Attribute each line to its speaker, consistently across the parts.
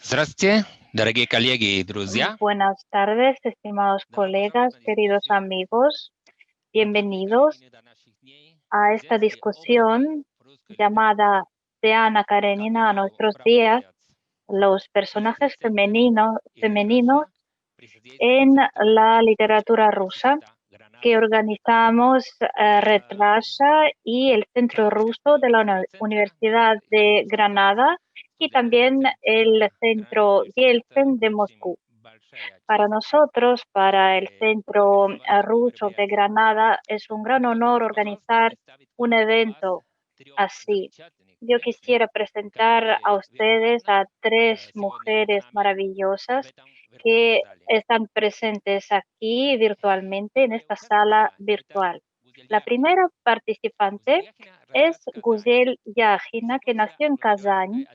Speaker 1: Здравствуйте, дорогие коллеги и друзья.
Speaker 2: Buenas tardes, estimados colegas, queridos amigos. Bienvenidos a esta discusión llamada de Ana Karenina a nuestros días, los personajes femeninos en la literatura rusa, que organizamos Red Russia y el Centro Ruso de la Universidad de Granada y también el Centro Yeltsin de Moscú. Para nosotros, para el Centro Ruso de Granada, es un gran honor organizar un evento así. Yo quisiera presentar a ustedes a tres mujeres maravillosas que están presentes aquí virtualmente en esta sala virtual. La primera participante es Guzel Yagina, que nació en Kazán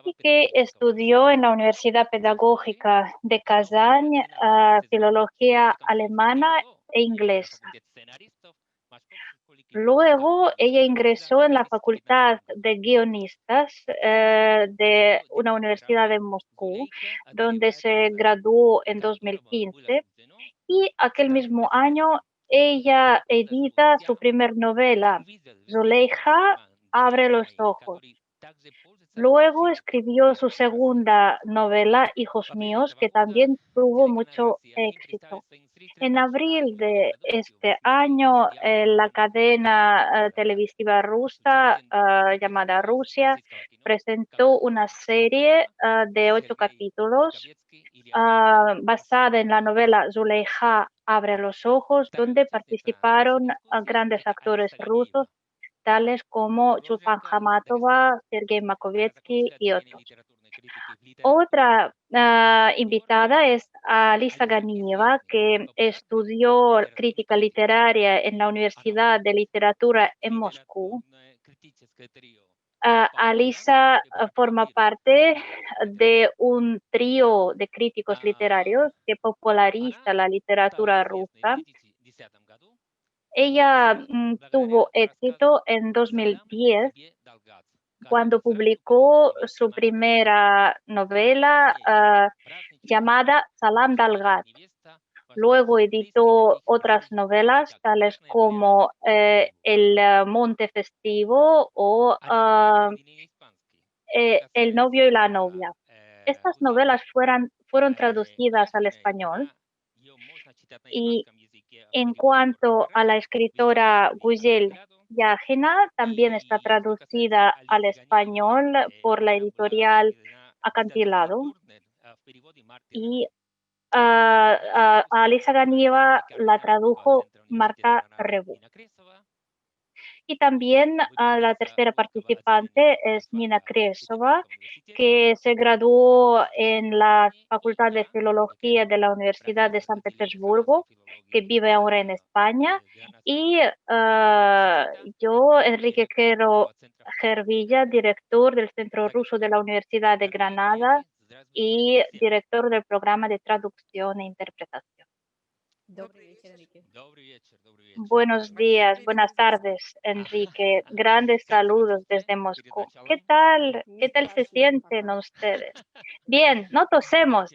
Speaker 2: y que estudió en la Universidad Pedagógica de Kazán filología alemana e inglesa. Luego ella ingresó en la Facultad de Guionistas de una universidad de Moscú, donde se graduó en 2015 y aquel mismo año ella edita su primer novela, Zuleika abre los ojos. Luego escribió su segunda novela, Hijos míos, que también tuvo mucho éxito. En abril de este año, la cadena televisiva rusa llamada Rusia presentó una serie de 8 capítulos basada en la novela Zuleika abre los ojos, donde participaron grandes actores rusos tales como Chulpan Khamatova, Sergei Makovetsky y otros. Otra invitada es Alisa Ganieva, que estudió crítica literaria en la Universidad de Literatura en Moscú. Alisa forma parte de un trío de críticos literarios que populariza la literatura rusa. Ella tuvo éxito en 2010 cuando publicó su primera novela llamada Salam Dalgat. Luego editó otras novelas tales como El Monte Festivo o El novio y la novia. Estas novelas fueron traducidas al español y en cuanto a la escritora Guzel Yagina, también está traducida al español por la editorial Acantilado. Y a Alisa Ganieva la tradujo Marta Rebu. Y también la tercera participante es Nina Kresova, que se graduó en la Facultad de Filología de la Universidad de San Petersburgo, que vive ahora en España. Y yo, Enrique Quero Gervilla, director del Centro Ruso de la Universidad de Granada y director del programa de traducción e interpretación. Buenos días, buenas tardes, Enrique. Grandes saludos desde Moscú. ¿Qué tal? ¿Qué tal se sienten ustedes? Bien, no tosemos.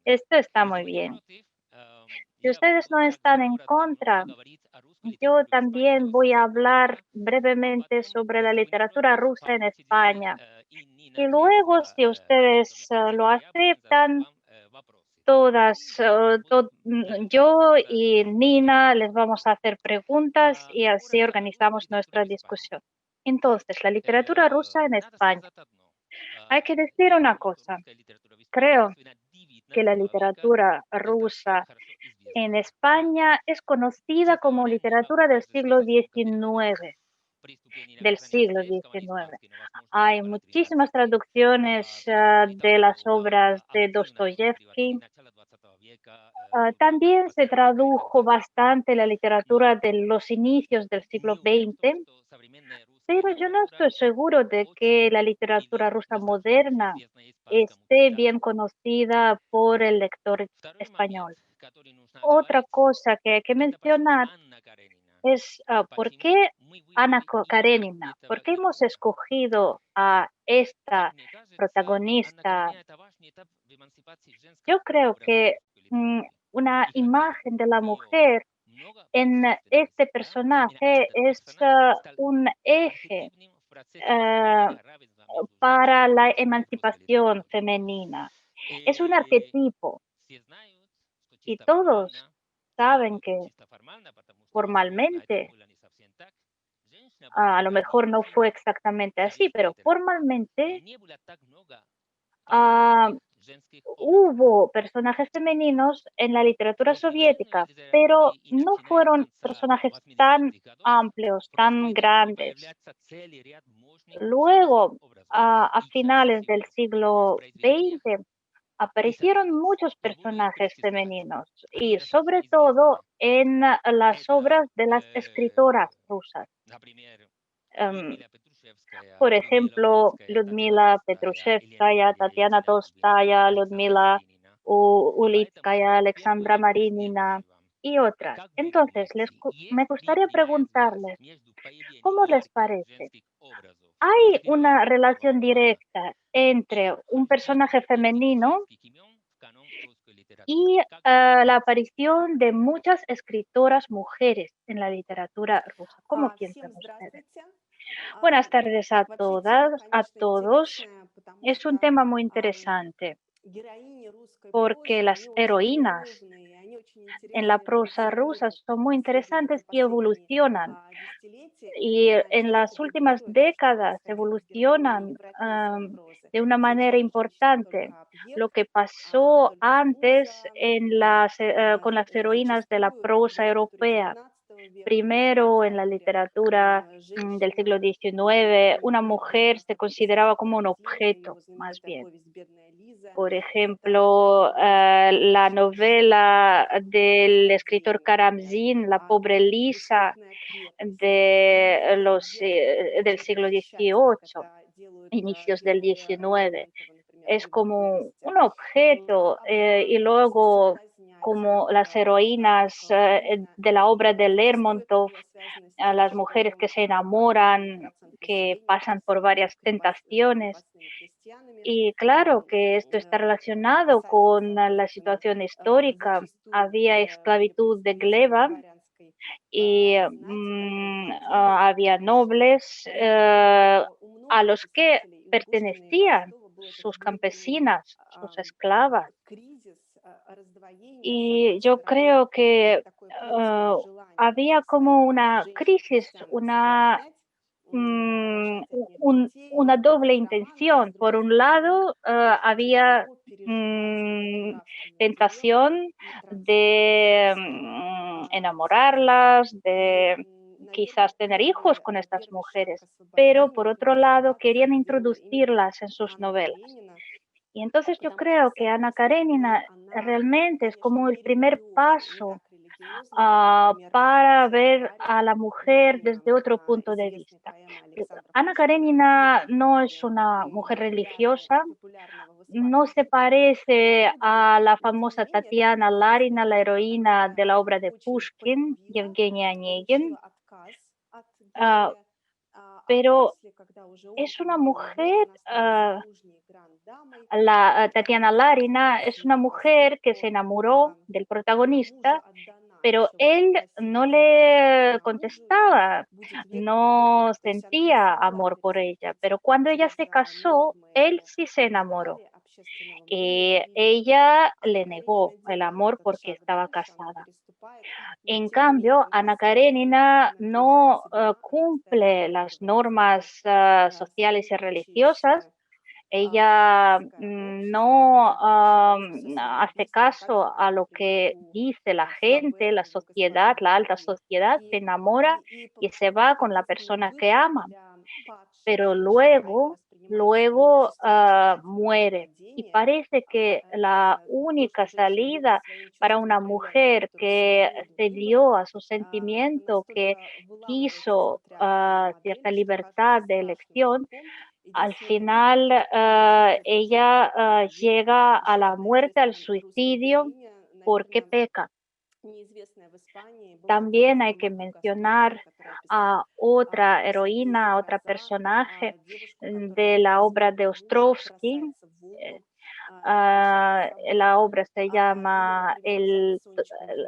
Speaker 2: Esto está muy bien. Si ustedes no están en contra, yo también voy a hablar brevemente sobre la literatura rusa en España. Y luego, si ustedes lo aceptan, yo y Nina les vamos a hacer preguntas y así organizamos nuestra discusión. Entonces, la literatura rusa en España. Hay que decir una cosa. Creo que la literatura rusa en España es conocida como literatura del siglo XIX. Hay muchísimas traducciones de las obras de Dostoyevsky. También se tradujo bastante la literatura de los inicios del siglo XX, pero yo no estoy seguro de que la literatura rusa moderna esté bien conocida por el lector español. Otra cosa que hay que mencionar es por qué Ana Karenina, por qué hemos escogido a esta protagonista. Yo creo que una imagen de la mujer en este personaje es un eje para la emancipación femenina. Es un arquetipo y todos saben que formalmente, a lo mejor no fue exactamente así, pero formalmente hubo personajes femeninos en la literatura soviética, pero no fueron personajes tan amplios, tan grandes. Luego, a finales del siglo XX, aparecieron muchos personajes femeninos y sobre todo en las obras de las escritoras rusas. Por ejemplo, Lyudmila Petrushevskaya, Tatiana Tolstaya, Lyudmila Ulitskaya, Alexandra Marinina y otras. Entonces, me gustaría preguntarles, ¿cómo les parece? ¿Hay una relación directa entre un personaje femenino y la aparición de muchas escritoras mujeres en la literatura rusa? ¿Cómo piensan ustedes? Buenas tardes a todas, a todos. Es un tema muy interesante porque las heroínas en la prosa rusa son muy interesantes y evolucionan. Y en las últimas décadas evolucionan de una manera importante. Lo que pasó antes con las heroínas de la prosa europea. Primero, en la literatura del siglo XIX, una mujer se consideraba como un objeto, más bien. Por ejemplo, la novela del escritor Karamzin, La pobre Lisa, del siglo XVIII, inicios del XIX. Es como un objeto y luego como las heroínas de la obra de Lermontov, a las mujeres que se enamoran, que pasan por varias tentaciones. Y claro que esto está relacionado con la situación histórica. Había esclavitud de gleba y había nobles a los que pertenecían sus campesinas, sus esclavas. Y yo creo que había como una crisis, una doble intención. Por un lado, había tentación de enamorarlas, de quizás tener hijos con estas mujeres, pero por otro lado querían introducirlas en sus novelas. Y entonces yo creo que Ana Karenina realmente es como el primer paso para ver a la mujer desde otro punto de vista. Ana Karenina no es una mujer religiosa, no se parece a la famosa Tatiana Larina, la heroína de la obra de Pushkin, Yevgenia Onegin, ah, pero es una mujer, Tatiana Larina es una mujer que se enamoró del protagonista, pero él no le contestaba, no sentía amor por ella, pero cuando ella se casó, él sí se enamoró. Ella le negó el amor porque estaba casada. En cambio, Ana Karenina no cumple las normas sociales y religiosas. Ella no hace caso a lo que dice la gente, la sociedad, la alta sociedad, se enamora y se va con la persona que ama, pero luego muere. Y parece que la única salida para una mujer que se dio a su sentimiento, que quiso cierta libertad de elección, al final ella llega a la muerte, al suicidio, porque peca. También hay que mencionar a otra heroína, a otra personaje de la obra de Ostrovsky. La obra se llama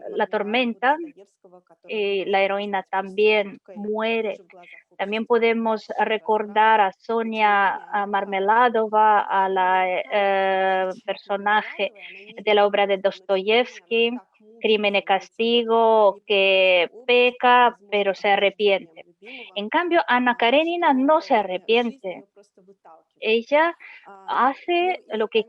Speaker 2: La tormenta, y la heroína también muere. También podemos recordar a Sonia Marmeladova, a la personaje de la obra de Dostoyevsky, Crimen y Castigo, que peca pero se arrepiente. En cambio, Ana Karenina no se arrepiente. Ella hace lo que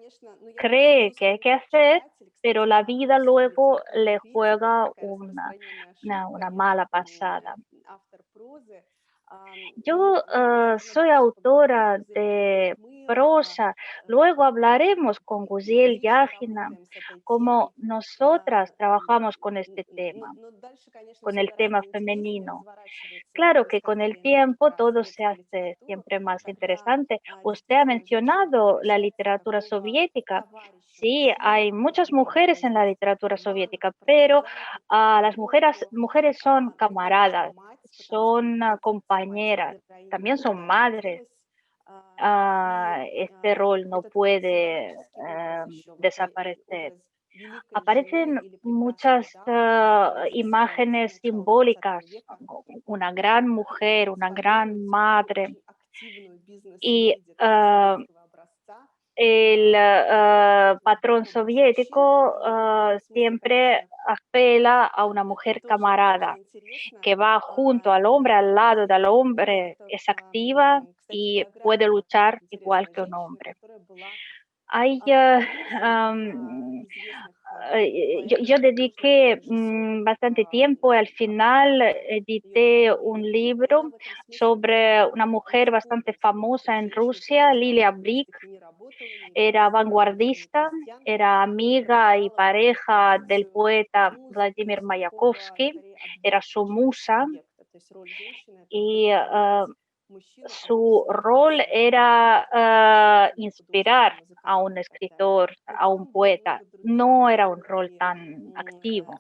Speaker 2: cree que hay que hacer, pero la vida luego le juega una mala pasada. Yo soy autora de prosa. Luego hablaremos con Guziel Yagina cómo nosotras trabajamos con este tema, con el tema femenino. Claro que con el tiempo todo se hace siempre más interesante. Usted ha mencionado la literatura soviética. Sí, hay muchas mujeres en la literatura soviética, pero las mujeres son camaradas, son compañeras, también son madres. Este rol no puede desaparecer. Aparecen muchas imágenes simbólicas, una gran mujer, una gran madre, y el patrón soviético siempre apela a una mujer camarada que va junto al hombre, al lado del hombre, es activa y puede luchar igual que un hombre. Hay, yo dediqué bastante tiempo y al final edité un libro sobre una mujer bastante famosa en Rusia, Lilia Brick. Era vanguardista, era amiga y pareja del poeta Vladimir Mayakovsky, era su musa y su rol era inspirar a un escritor, a un poeta. No era un rol tan activo.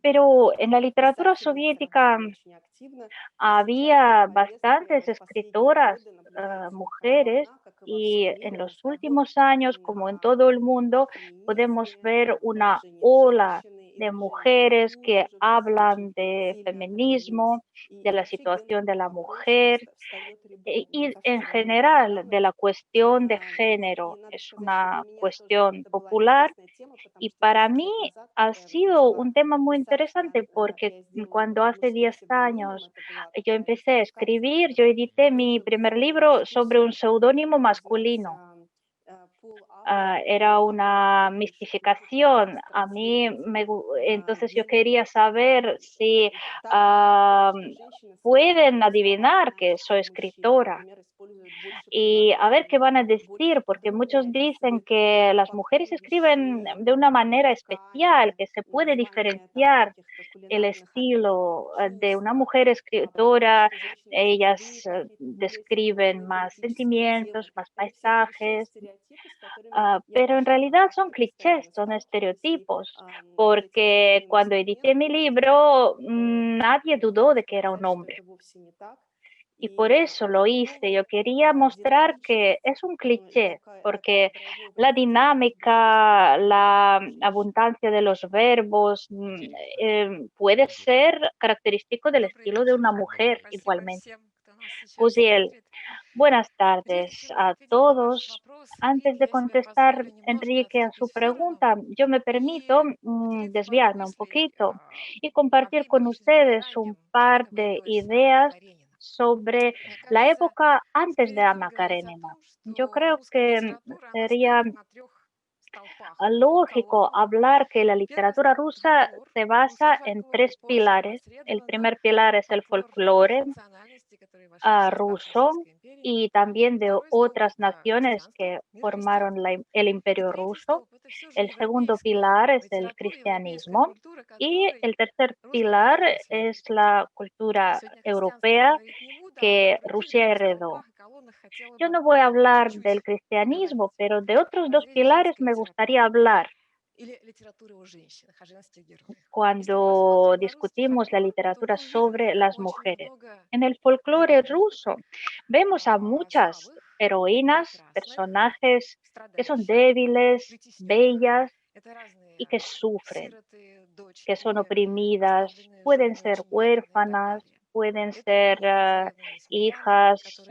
Speaker 2: Pero en la literatura soviética había bastantes escritoras mujeres y en los últimos años, como en todo el mundo, podemos ver una ola de mujeres que hablan de feminismo, de la situación de la mujer y en general de la cuestión de género. Es una cuestión popular y para mí ha sido un tema muy interesante porque cuando hace 10 años yo empecé a escribir, yo edité mi primer libro sobre un seudónimo masculino. Era una mistificación. A mí entonces yo quería saber si ah, pueden adivinar que soy escritora y a ver qué van a decir, porque muchos dicen que las mujeres escriben de una manera especial, que se puede diferenciar el estilo de una mujer escritora. Ellas describen más sentimientos, más paisajes, pero en realidad son clichés, son estereotipos, porque cuando edité mi libro nadie dudó de que era un hombre. Y por eso lo hice. Yo quería mostrar que es un cliché, porque la dinámica, la abundancia de los verbos puede ser característico del estilo de una mujer igualmente. Uziel, buenas tardes a todos. Antes de contestar, Enrique, a su pregunta, yo me permito desviarme un poquito y compartir con ustedes un par de ideas sobre la época antes de Ana Karenina. Yo creo que sería lógico hablar que la literatura rusa se basa en tres pilares. El primer pilar es el folclore ruso y también de otras naciones que formaron el imperio ruso. El segundo pilar es el cristianismo y el tercer pilar es la cultura europea que Rusia heredó. Yo no voy a hablar del cristianismo, pero de otros dos pilares me gustaría hablar cuando discutimos la literatura sobre las mujeres. En el folclore ruso vemos a muchas heroínas, personajes que son débiles, bellas y que sufren, que son oprimidas, pueden ser huérfanas, pueden ser hijas,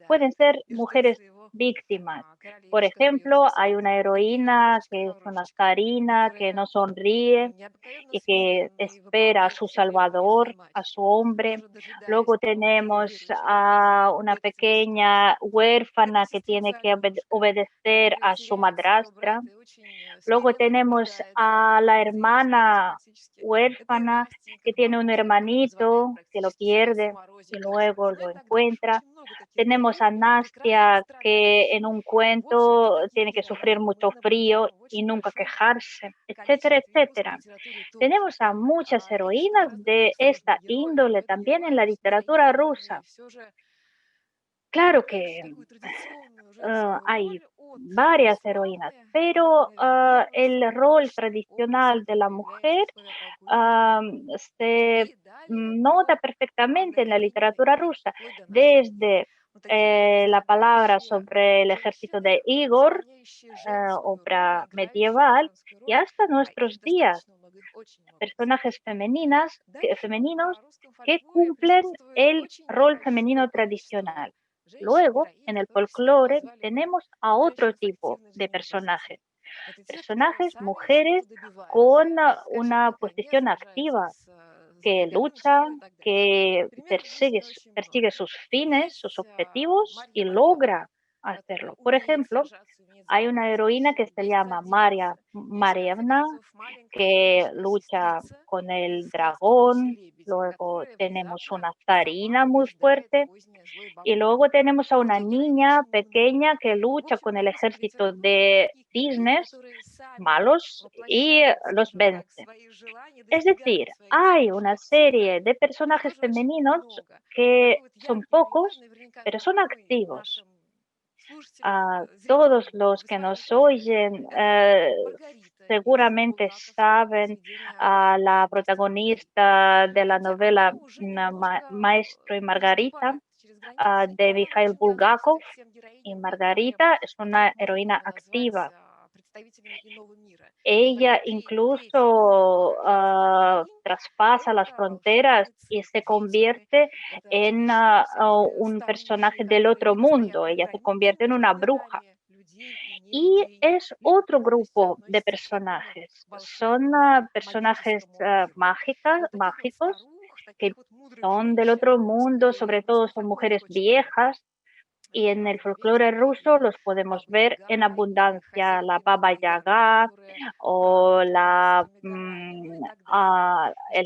Speaker 2: pueden ser mujeres víctimas. Por ejemplo, hay una heroína que es una zarina que no sonríe y que espera a su salvador, a su hombre. Luego tenemos a una pequeña huérfana que tiene que obedecer a su madrastra. Luego tenemos a la hermana huérfana que tiene un hermanito que lo pierde y luego lo encuentra. Tenemos a Nastia que en un cuento tiene que sufrir mucho frío y nunca quejarse, etcétera, etcétera. Tenemos a muchas heroínas de esta índole también en la literatura rusa. Claro que hay varias heroínas, pero el rol tradicional de la mujer se nota perfectamente en la literatura rusa, desde la palabra sobre el ejército de Igor, obra medieval, y hasta nuestros días, personajes femeninos que cumplen el rol femenino tradicional. Luego, en el folclore tenemos a otro tipo de personajes, mujeres con una posición activa, que lucha, que persigue sus fines, sus objetivos y logra hacerlo. Por ejemplo, hay una heroína que se llama Marievna, que lucha con el dragón. Luego tenemos una zarina muy fuerte y luego tenemos a una niña pequeña que lucha con el ejército de cisnes malos y los vence. Es decir, hay una serie de personajes femeninos que son pocos, pero son activos. A todos los que nos oyen seguramente saben a la protagonista de la novela Maestro y Margarita, de Mikhail Bulgakov. Y Margarita es una heroína activa Ella incluso traspasa las fronteras y se convierte en un personaje del otro mundo. Ella se convierte en una bruja. Y es otro grupo de personajes. Son personajes mágicos que son del otro mundo, sobre todo son mujeres viejas y en el folclore ruso los podemos ver en abundancia, la Baba Yaga o el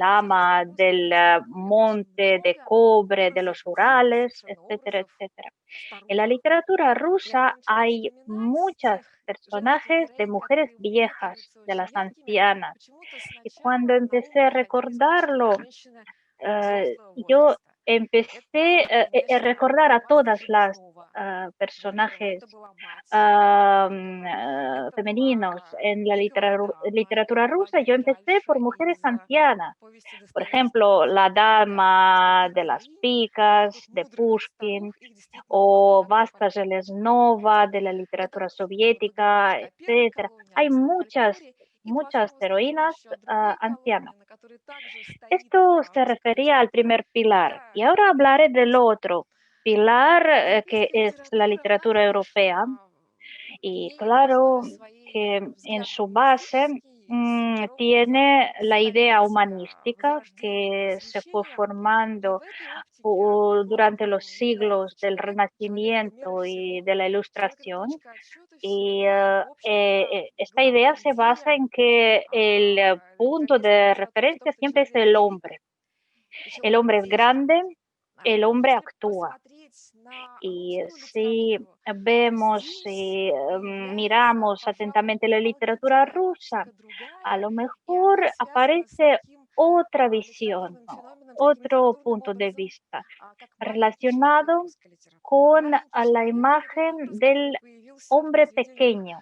Speaker 2: ama del monte de cobre de los Urales, etcétera, etcétera. En la literatura rusa hay muchos personajes de mujeres viejas, de las ancianas. Y cuando empecé a recordarlo, yo empecé a recordar a todas las personajes femeninos en la literatura rusa. Yo empecé por mujeres ancianas. Por ejemplo, la Dama de las Picas de Pushkin o Vasta Железнова de la literatura soviética, etcétera. Hay muchas heroínas ancianas. Esto se refería al primer pilar y ahora hablaré del otro pilar que es la literatura europea y claro que en su base tiene la idea humanística que se fue formando durante los siglos del Renacimiento y de la Ilustración. Y esta idea se basa en que el punto de referencia siempre es el hombre. El hombre es grande, el hombre actúa. Y si vemos y miramos atentamente la literatura rusa, a lo mejor aparece otra visión, ¿no? Otro punto de vista relacionado con la imagen del hombre pequeño.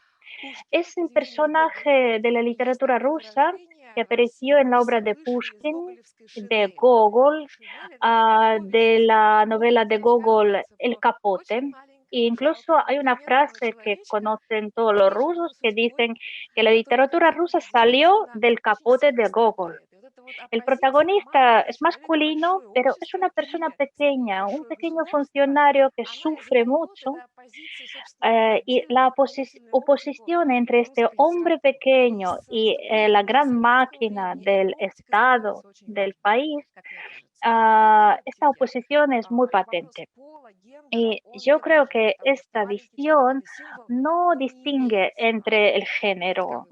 Speaker 2: Es el personaje de la literatura rusa que apareció en la obra de Pushkin, de Gogol, de la novela de Gogol El Capote. E incluso hay una frase que conocen todos los rusos que dicen que la literatura rusa salió del capote de Gogol. El protagonista es masculino, pero es una persona pequeña, un pequeño funcionario que sufre mucho y la oposición entre este hombre pequeño y la gran máquina del Estado, del país, esta oposición es muy patente. Y yo creo que esta visión no distingue entre el género.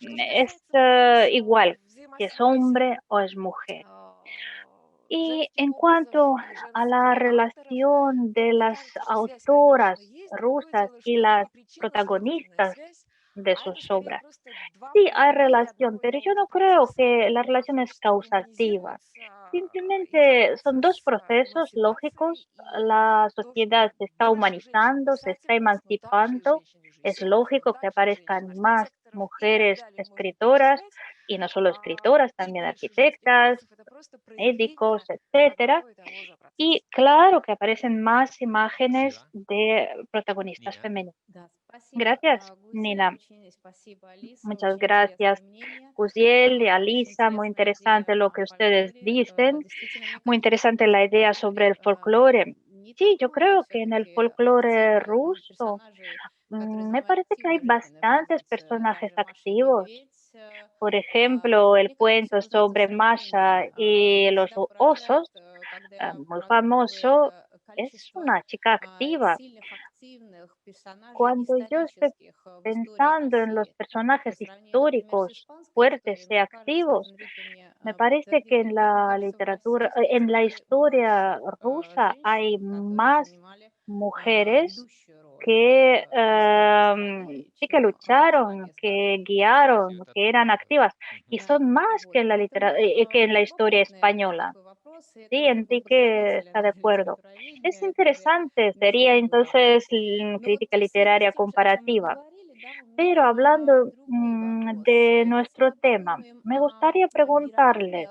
Speaker 2: Es igual si es hombre o es mujer. Y en cuanto a la relación de las autoras rusas y las protagonistas de sus obras, sí hay relación, pero yo no creo que la relación es causativa. Simplemente son dos procesos lógicos. La sociedad se está humanizando, se está emancipando. Es lógico que aparezcan más mujeres escritoras y no solo escritoras, también arquitectas, médicos, etcétera. Y claro que aparecen más imágenes de protagonistas femeninas. Gracias, Nina. Muchas gracias, Guziel y Alisa. Muy interesante lo que ustedes dicen. Muy interesante la idea sobre el folclore. Sí, yo creo que en el folclore ruso me parece que hay bastantes personajes activos. Por ejemplo, el cuento sobre Masha y los osos, muy famoso, es una chica activa. Cuando yo estoy pensando en los personajes históricos fuertes y activos, me parece que en la literatura, en la historia rusa hay más mujeres que sí que lucharon, que guiaron, que eran activas y son más que en que en la historia española. Sí, Enrique está de acuerdo. Es interesante, sería entonces crítica literaria comparativa. Pero hablando de nuestro tema, me gustaría preguntarle.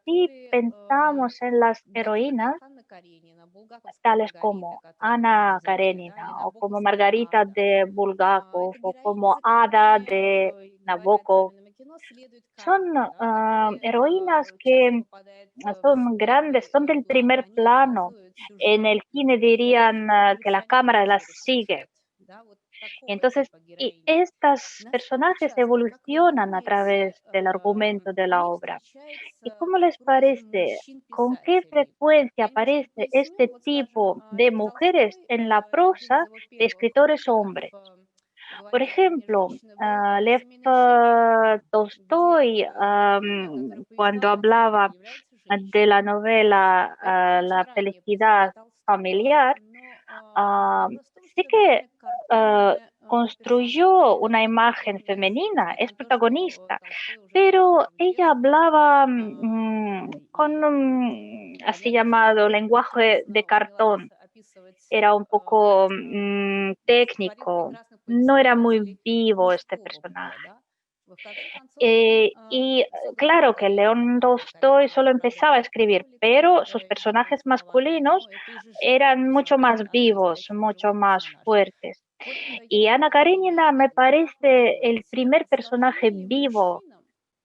Speaker 2: Si pensamos en las heroínas, tales como Ana Karenina o como Margarita de Bulgakov o como Ada de Nabokov, son heroínas que son grandes, son del primer plano. En el cine dirían que la cámara las sigue. Entonces, y estos personajes evolucionan a través del argumento de la obra. ¿Y cómo les parece? ¿Con qué frecuencia aparece este tipo de mujeres en la prosa de escritores hombres? Por ejemplo, Lev Tolstoy, cuando hablaba de la novela La felicidad familiar, ah, sí que ah, construyó una imagen femenina, es protagonista, pero ella hablaba con un así llamado lenguaje de cartón. Era un poco técnico, no era muy vivo este personaje. Claro que León Tolstoy solo empezaba a escribir, pero sus personajes masculinos eran mucho más vivos, mucho más fuertes. Y Ana Karenina me parece el primer personaje vivo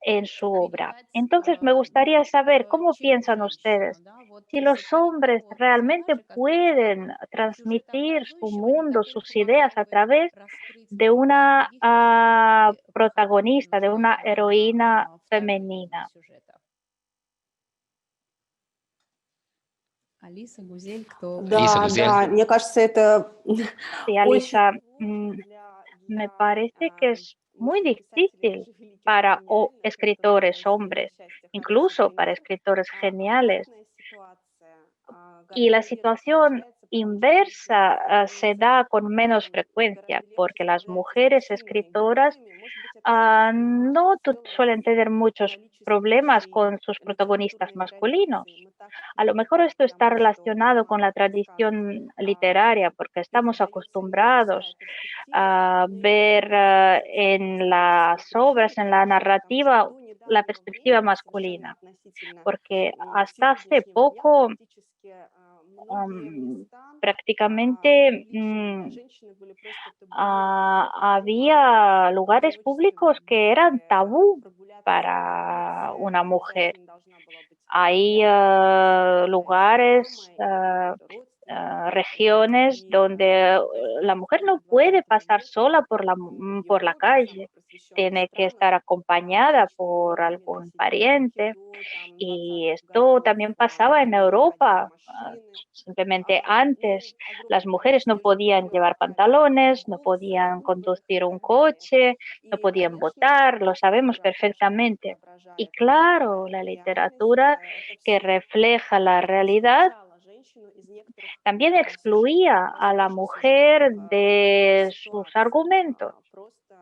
Speaker 2: en su obra. Entonces, me gustaría saber cómo piensan ustedes, si los hombres realmente pueden transmitir su mundo, sus ideas a través de una protagonista, de una heroína femenina.
Speaker 3: Алиса Гузель, кто...
Speaker 1: Alisa
Speaker 4: Да,
Speaker 1: Guziel.
Speaker 4: да, мне кажется, это
Speaker 2: Sí,
Speaker 4: очень
Speaker 2: Alisa, me
Speaker 4: для
Speaker 2: parece que es muy difícil
Speaker 4: писателей
Speaker 2: para
Speaker 4: великих,
Speaker 2: escritores
Speaker 4: современных,
Speaker 2: hombres,
Speaker 4: защищать всех
Speaker 2: incluso
Speaker 4: описываний.
Speaker 2: para escritores geniales.
Speaker 4: Обратная ситуация
Speaker 2: Y la
Speaker 4: гораздо реже
Speaker 2: situación
Speaker 4: встречается, потому что
Speaker 2: inversa
Speaker 4: женщины
Speaker 2: se da con menos frecuencia,
Speaker 4: гораздо реже
Speaker 2: porque las
Speaker 4: справляются с
Speaker 2: mujeres
Speaker 4: мужчинами,
Speaker 2: escritoras
Speaker 4: героями. Может быть, это связано
Speaker 2: no
Speaker 4: в целом
Speaker 2: suelen tener
Speaker 4: с
Speaker 2: muchos
Speaker 4: количеством
Speaker 2: problemas
Speaker 4: нашей
Speaker 2: con sus protagonistas
Speaker 4: литературной
Speaker 2: masculinos.
Speaker 4: традиции. Мы так
Speaker 2: A lo mejor
Speaker 4: привыкли к
Speaker 2: esto está
Speaker 4: тому, что,
Speaker 2: relacionado con la
Speaker 4: как скажем,
Speaker 2: tradición literaria, porque estamos
Speaker 4: передается именно мужская
Speaker 2: acostumbrados
Speaker 4: перспектива,
Speaker 2: a
Speaker 4: но и
Speaker 2: ver
Speaker 4: потому что сейчас
Speaker 2: en
Speaker 4: сложившиеся
Speaker 2: las obras, en
Speaker 4: причины
Speaker 2: la
Speaker 4: таковы, что
Speaker 2: narrativa,
Speaker 4: до
Speaker 2: la
Speaker 4: недавнего
Speaker 2: perspectiva
Speaker 4: времени совершенно
Speaker 2: masculina,
Speaker 4: относительно
Speaker 2: porque hasta hace
Speaker 4: сегодняшнего дня
Speaker 2: poco
Speaker 4: практически многие места
Speaker 2: prácticamente
Speaker 4: приличные для женщины были просто табуированы. Это слово
Speaker 2: había lugares
Speaker 4: девочество
Speaker 2: públicos que eran
Speaker 4: где
Speaker 2: tabú
Speaker 4: прогуляться на
Speaker 2: para
Speaker 4: улице
Speaker 2: una mujer.
Speaker 4: обязательно должна была быть
Speaker 2: Hay
Speaker 4: какая-то симпатизирующая
Speaker 2: lugares,
Speaker 4: дама или какой-то родственник.
Speaker 2: regiones
Speaker 4: И
Speaker 2: donde la mujer no puede pasar sola
Speaker 4: в
Speaker 2: por la
Speaker 4: Европе, в самых
Speaker 2: calle,
Speaker 4: просвещенных
Speaker 2: tiene que
Speaker 4: странах
Speaker 2: estar acompañada
Speaker 4: женщины
Speaker 2: por
Speaker 4: могли не
Speaker 2: algún
Speaker 4: носить
Speaker 2: pariente.
Speaker 4: юбки до там
Speaker 2: Y
Speaker 4: 20-х
Speaker 2: esto
Speaker 4: годов,
Speaker 2: también pasaba en
Speaker 4: не выходили
Speaker 2: Europa.
Speaker 4: машины.
Speaker 2: Simplemente
Speaker 4: Ну,
Speaker 2: antes las
Speaker 4: огромное
Speaker 2: mujeres no
Speaker 4: количество
Speaker 2: podían
Speaker 4: жизненных
Speaker 2: llevar
Speaker 4: реалий,
Speaker 2: pantalones, no
Speaker 4: коррупция,
Speaker 2: podían
Speaker 4: выбор и
Speaker 2: conducir un
Speaker 4: так далее.
Speaker 2: coche, no
Speaker 4: И,
Speaker 2: podían
Speaker 4: конечно,
Speaker 2: votar, lo sabemos
Speaker 4: литература, которая
Speaker 2: perfectamente. Y
Speaker 4: отображает
Speaker 2: claro, la
Speaker 4: реальность,
Speaker 2: literatura
Speaker 4: это
Speaker 2: que
Speaker 4: все
Speaker 2: refleja la realidad
Speaker 4: исключала женщину из некоторых
Speaker 2: también
Speaker 4: сюжетов.
Speaker 2: excluía a la
Speaker 4: Возможно, сюжетов
Speaker 2: mujer de sus
Speaker 4: ситуаций,
Speaker 2: argumentos,
Speaker 4: просто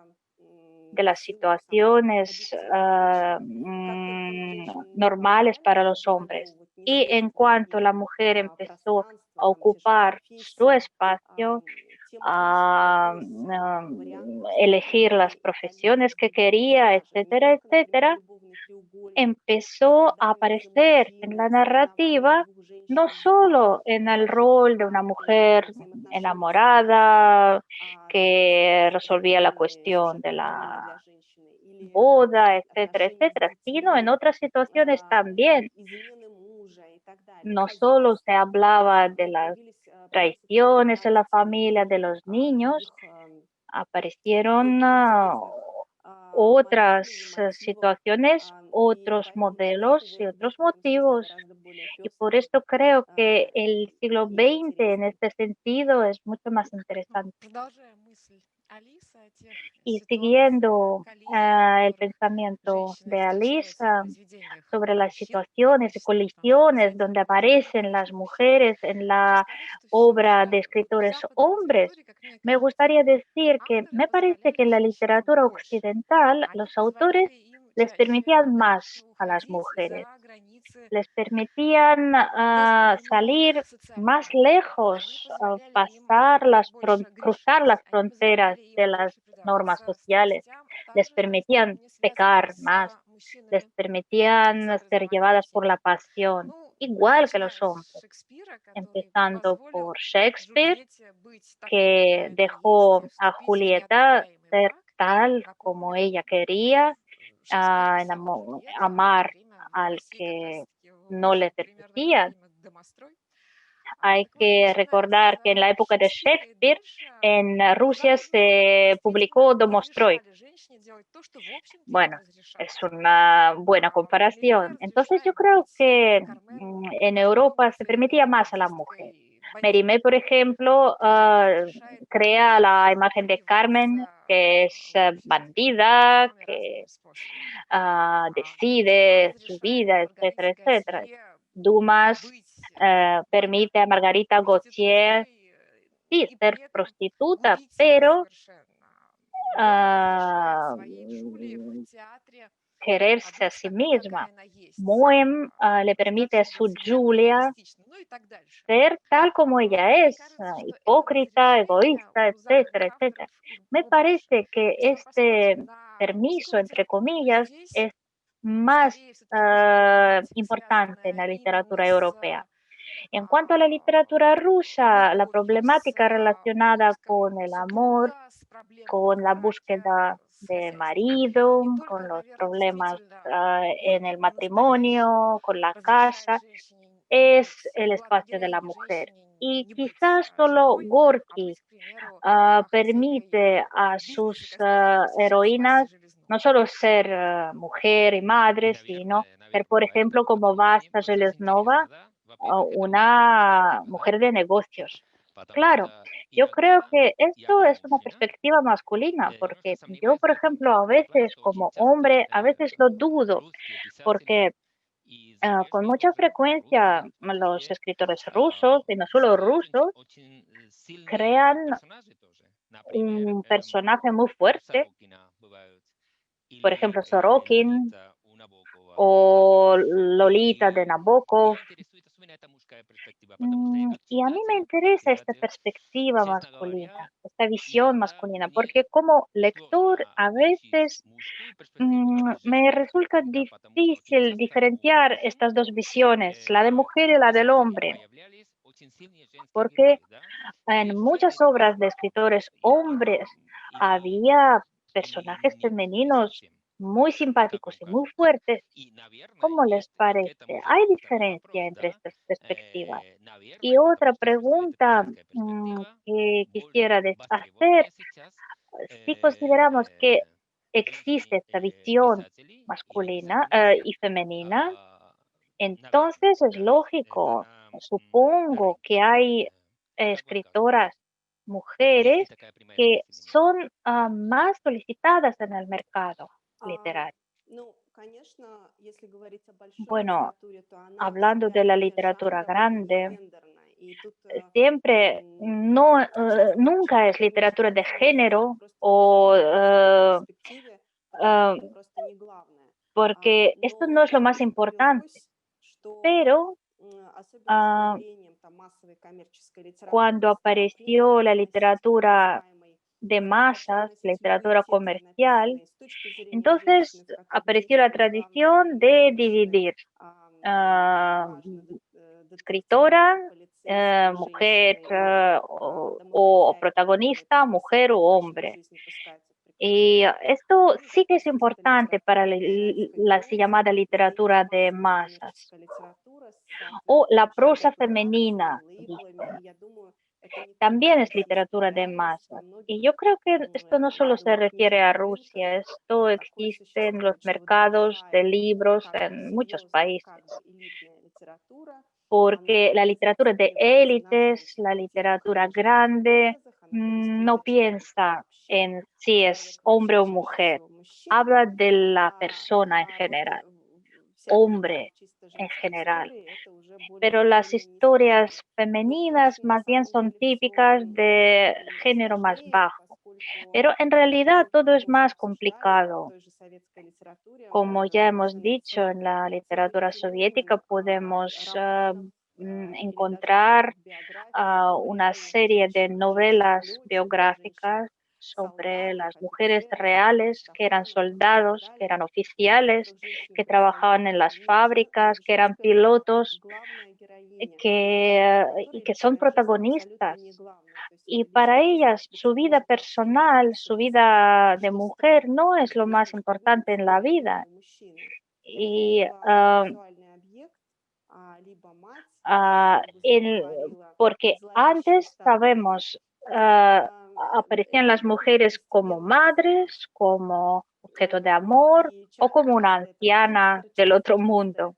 Speaker 2: de
Speaker 4: в
Speaker 2: las
Speaker 4: силу самых
Speaker 2: situaciones
Speaker 4: объективных причин. Как только женщины не
Speaker 2: normales para
Speaker 4: позволяли
Speaker 2: los hombres.
Speaker 4: завоевывать ни
Speaker 2: Y en
Speaker 4: свободу,
Speaker 2: cuanto la
Speaker 4: ни
Speaker 2: mujer empezó
Speaker 4: пространство,
Speaker 2: a
Speaker 4: там те же
Speaker 2: ocupar su
Speaker 4: профессии,
Speaker 2: espacio,
Speaker 4: тем больше
Speaker 2: a
Speaker 4: появилось вариантов
Speaker 2: elegir las profesiones que
Speaker 4: политики
Speaker 2: quería,
Speaker 4: персонажей. Не
Speaker 2: etcétera,
Speaker 4: только, например,
Speaker 2: etcétera,
Speaker 4: любовный треугольник
Speaker 2: empezó a
Speaker 4: страдания за
Speaker 2: aparecer en la
Speaker 4: мужчину, соревнования
Speaker 2: narrativa
Speaker 4: двух
Speaker 2: no
Speaker 4: женщин
Speaker 2: solo en el
Speaker 4: за
Speaker 2: rol de una mujer
Speaker 4: какие-то взаимоотношения серьезные,
Speaker 2: enamorada que
Speaker 4: достаточно
Speaker 2: resolvía la
Speaker 4: тривиальные,
Speaker 2: cuestión de
Speaker 4: сюжетно-тривиальные
Speaker 2: la
Speaker 4: для женщины, или
Speaker 2: boda, etcétera,
Speaker 4: отношения с
Speaker 2: etcétera, sino en
Speaker 4: детьми,
Speaker 2: otras situaciones también.
Speaker 4: измены мужа и так далее,
Speaker 2: No solo se
Speaker 4: хозяйство.
Speaker 2: hablaba de las
Speaker 4: Появился психоанализ
Speaker 2: traiciones en la familia de los
Speaker 4: и
Speaker 2: niños,
Speaker 4: их
Speaker 2: aparecieron
Speaker 4: таких интересных моделей и
Speaker 2: otras
Speaker 4: мотивов.
Speaker 2: situaciones,
Speaker 4: И
Speaker 2: otros
Speaker 4: поэтому
Speaker 2: modelos y
Speaker 4: литература здесь
Speaker 2: otros
Speaker 4: в этом смысле
Speaker 2: motivos.
Speaker 4: гораздо более
Speaker 2: Y por
Speaker 4: пестрая
Speaker 2: esto creo que el siglo
Speaker 4: и
Speaker 2: XX en
Speaker 4: интересная.
Speaker 2: este sentido es mucho más interesante.
Speaker 3: Продолжая мысль Алисы о тех
Speaker 2: Y
Speaker 3: ситуациях,
Speaker 2: siguiendo
Speaker 3: коллизиях, в
Speaker 2: el
Speaker 3: которых
Speaker 2: pensamiento
Speaker 3: женщины
Speaker 2: de
Speaker 3: встречаются в
Speaker 2: Alisa
Speaker 3: произведениях
Speaker 2: sobre las
Speaker 3: мужчин,
Speaker 2: situaciones y
Speaker 3: зачастую там в
Speaker 2: colisiones donde
Speaker 3: повседневной жизни
Speaker 2: aparecen las
Speaker 3: мужчин,
Speaker 2: mujeres en
Speaker 3: хочу
Speaker 2: la
Speaker 3: сказать, что
Speaker 2: obra
Speaker 3: все-таки
Speaker 2: de
Speaker 3: в
Speaker 2: escritores
Speaker 3: западной
Speaker 2: hombres,
Speaker 3: литературе, как мне
Speaker 2: me
Speaker 3: кажется,
Speaker 2: gustaría decir que
Speaker 3: авторы
Speaker 2: me parece que
Speaker 3: позволяли
Speaker 2: en la
Speaker 3: женщинам
Speaker 2: literatura
Speaker 3: больше.
Speaker 2: occidental
Speaker 3: Они
Speaker 2: los autores
Speaker 3: позволяли им
Speaker 2: les
Speaker 3: чаще,
Speaker 2: permitían
Speaker 3: конечно,
Speaker 2: más a las
Speaker 3: уходить
Speaker 2: mujeres,
Speaker 3: за границы
Speaker 2: les permitían salir
Speaker 3: социальных
Speaker 2: más
Speaker 3: норм. Они
Speaker 2: lejos,
Speaker 3: позволяли им
Speaker 2: pasar
Speaker 3: больше
Speaker 2: cruzar
Speaker 3: грешить,
Speaker 2: las
Speaker 3: они
Speaker 2: fronteras
Speaker 3: позволяли
Speaker 2: de
Speaker 3: им
Speaker 2: las
Speaker 3: больше
Speaker 2: normas
Speaker 3: предаваться
Speaker 2: sociales,
Speaker 3: страстям,
Speaker 2: les
Speaker 3: также страстям,
Speaker 2: permitían
Speaker 3: не связанным
Speaker 2: pecar
Speaker 3: с
Speaker 2: más. les permitían ser llevadas por la pasión, igual que los hombres, empezando por Shakespeare, que dejó a Julieta ser tal como ella quería, amar al que no le permitía. Hay que recordar que en la época de Shakespeare, en Rusia se publicó Domostroy. Bueno, es una buena comparación. Entonces yo creo que en Europa se permitía más a la mujer. Mérimée, por ejemplo, crea la imagen de Carmen, que es bandida, que decide su vida, etcétera, etcétera. Dumas permite a Margarita Gautier sí, ser prostituta, pero quererse a sí misma. Moem le permite a su Julia ser tal como ella es, hipócrita, egoísta, etcétera, etcétera. Me parece que este permiso, entre comillas, es más importante en la literatura europea. En cuanto a la literatura rusa, la problemática relacionada con el amor, con la búsqueda de marido, con los problemas en el matrimonio, con la casa, es el espacio de la mujer. Y quizás solo Gorky permite a sus heroínas no solo ser mujer y madre, sino ser, por ejemplo, como Vasta Железнова, una mujer de negocios. Claro, yo creo que esto es una perspectiva masculina, porque yo, por ejemplo, a veces como hombre, a veces lo dudo, porque con mucha frecuencia los escritores rusos, y no solo rusos, crean un personaje muy fuerte, por ejemplo, Sorokin o Lolita de Nabokov. Y a mí me interesa esta perspectiva masculina, esta visión masculina, porque como lector a veces me resulta difícil diferenciar estas dos visiones, la de mujer y la del hombre, porque en muchas obras de escritores hombres había personajes femeninos muy simpáticos y muy fuertes. ¿Cómo les parece? ¿Hay diferencia entre estas perspectivas? Y otra pregunta que quisiera hacer, si consideramos que existe esta visión masculina y femenina, entonces es lógico, supongo que hay escritoras mujeres que son más solicitadas en el mercado literario.
Speaker 4: Ну, конечно, если говорить о большой
Speaker 2: Bueno,
Speaker 4: литературе, то она
Speaker 2: hablando de la
Speaker 4: разделяется
Speaker 2: literatura
Speaker 4: жанрово и
Speaker 2: grande,
Speaker 4: гендерно. И тут
Speaker 2: siempre no,
Speaker 4: часто
Speaker 2: nunca es
Speaker 4: очень
Speaker 2: literatura de
Speaker 4: сложно
Speaker 2: género
Speaker 4: просто
Speaker 2: o
Speaker 4: в женской перспективе,
Speaker 2: ah,
Speaker 4: это просто не главное.
Speaker 2: porque esto no
Speaker 4: Но
Speaker 2: es lo más importante,
Speaker 4: повелось, что
Speaker 2: pero
Speaker 4: особенно с
Speaker 2: ah,
Speaker 4: появлением там массовой коммерческой
Speaker 2: cuando
Speaker 4: литературы стало
Speaker 2: apareció la
Speaker 4: трудно носить так
Speaker 2: literatura
Speaker 4: называемый
Speaker 2: de
Speaker 4: так
Speaker 2: masas,
Speaker 4: носить
Speaker 2: literatura
Speaker 4: мажоритеты,
Speaker 2: comercial,
Speaker 4: написанные с точки зрения
Speaker 2: entonces
Speaker 4: женщины, в которых
Speaker 2: apareció la
Speaker 4: действительно главная
Speaker 2: tradición
Speaker 4: роль
Speaker 2: de
Speaker 4: женщины,
Speaker 2: dividir
Speaker 4: неважно, детективы,
Speaker 2: escritora,
Speaker 4: полицейские
Speaker 2: mujer
Speaker 4: женщины или
Speaker 2: o
Speaker 4: домохозяйки, которые
Speaker 2: protagonista,
Speaker 4: там
Speaker 2: mujer o
Speaker 4: в личной
Speaker 2: hombre.
Speaker 4: жизни пускаются в
Speaker 2: Y
Speaker 4: приключения.
Speaker 2: esto
Speaker 4: Ну,
Speaker 2: sí que es
Speaker 4: по сути, эта
Speaker 2: importante para
Speaker 4: литература является
Speaker 2: la así
Speaker 4: копирайтером,
Speaker 2: llamada
Speaker 4: и это
Speaker 2: literatura de
Speaker 4: массовая
Speaker 2: masas
Speaker 4: коммерческая литература с
Speaker 2: o la
Speaker 4: соответствующей
Speaker 2: prosa
Speaker 4: репутацией,
Speaker 2: femenina,
Speaker 4: лейблами.
Speaker 2: dice,
Speaker 4: И я думаю, это не только
Speaker 2: también es
Speaker 4: российский
Speaker 2: literatura de
Speaker 4: диагноз, во
Speaker 2: masas. Y
Speaker 4: многих
Speaker 2: yo creo que esto no solo se
Speaker 4: мировых
Speaker 2: refiere
Speaker 4: книжных
Speaker 2: a
Speaker 4: рынках
Speaker 2: Rusia, esto
Speaker 4: такое
Speaker 2: existe en los
Speaker 4: существует, что вот
Speaker 2: mercados de
Speaker 4: большая,
Speaker 2: libros
Speaker 4: как бы
Speaker 2: en muchos
Speaker 4: серьезная, как бы
Speaker 2: países,
Speaker 4: элитная литература,
Speaker 2: porque
Speaker 4: она
Speaker 2: la literatura de
Speaker 4: позиционируется на
Speaker 2: élites, la
Speaker 4: женщине, в тех
Speaker 2: literatura
Speaker 4: или женских
Speaker 2: grande,
Speaker 4: образах, она
Speaker 2: no
Speaker 4: повествует о человеке
Speaker 2: piensa
Speaker 4: вообще,
Speaker 2: en
Speaker 4: о
Speaker 2: si es
Speaker 4: человек
Speaker 2: hombre
Speaker 4: вообще
Speaker 2: o
Speaker 4: чаще
Speaker 2: mujer,
Speaker 4: всего мужчина,
Speaker 2: habla de la persona en
Speaker 4: вот
Speaker 2: general,
Speaker 4: всякие там
Speaker 2: hombre
Speaker 4: чисто
Speaker 2: en
Speaker 4: женские
Speaker 2: general.
Speaker 4: истории, это уже
Speaker 2: Pero las
Speaker 4: более-менее низкий жанр.
Speaker 2: historias
Speaker 4: Но
Speaker 2: femeninas
Speaker 4: очень на
Speaker 2: más bien
Speaker 4: самом
Speaker 2: son
Speaker 4: деле
Speaker 2: típicas
Speaker 4: все
Speaker 2: de género más
Speaker 4: сложнее,
Speaker 2: bajo.
Speaker 4: поскольку,
Speaker 2: Pero en realidad
Speaker 4: как
Speaker 2: todo
Speaker 4: мы
Speaker 2: es
Speaker 4: уже
Speaker 2: más
Speaker 4: обсуждали, в
Speaker 2: complicado.
Speaker 4: той же советской литературе
Speaker 2: Como ya hemos
Speaker 4: вызваны
Speaker 2: dicho, en la
Speaker 4: целый
Speaker 2: literatura soviética
Speaker 4: феномен
Speaker 2: podemos
Speaker 4: романов или даже
Speaker 2: encontrar
Speaker 4: биографий,
Speaker 2: una
Speaker 4: новелл
Speaker 2: serie de
Speaker 4: женщин,
Speaker 2: novelas
Speaker 4: женщин-летчик,
Speaker 2: biográficas sobre las mujeres reales, que eran soldados, que eran oficiales, que trabajaban en las fábricas, que eran pilotos, y que son protagonistas. Y para ellas su vida personal, su vida de mujer no es lo más importante en la vida. Y porque antes sabemos, aparecían las mujeres como madres, como objeto de amor o como una anciana del otro mundo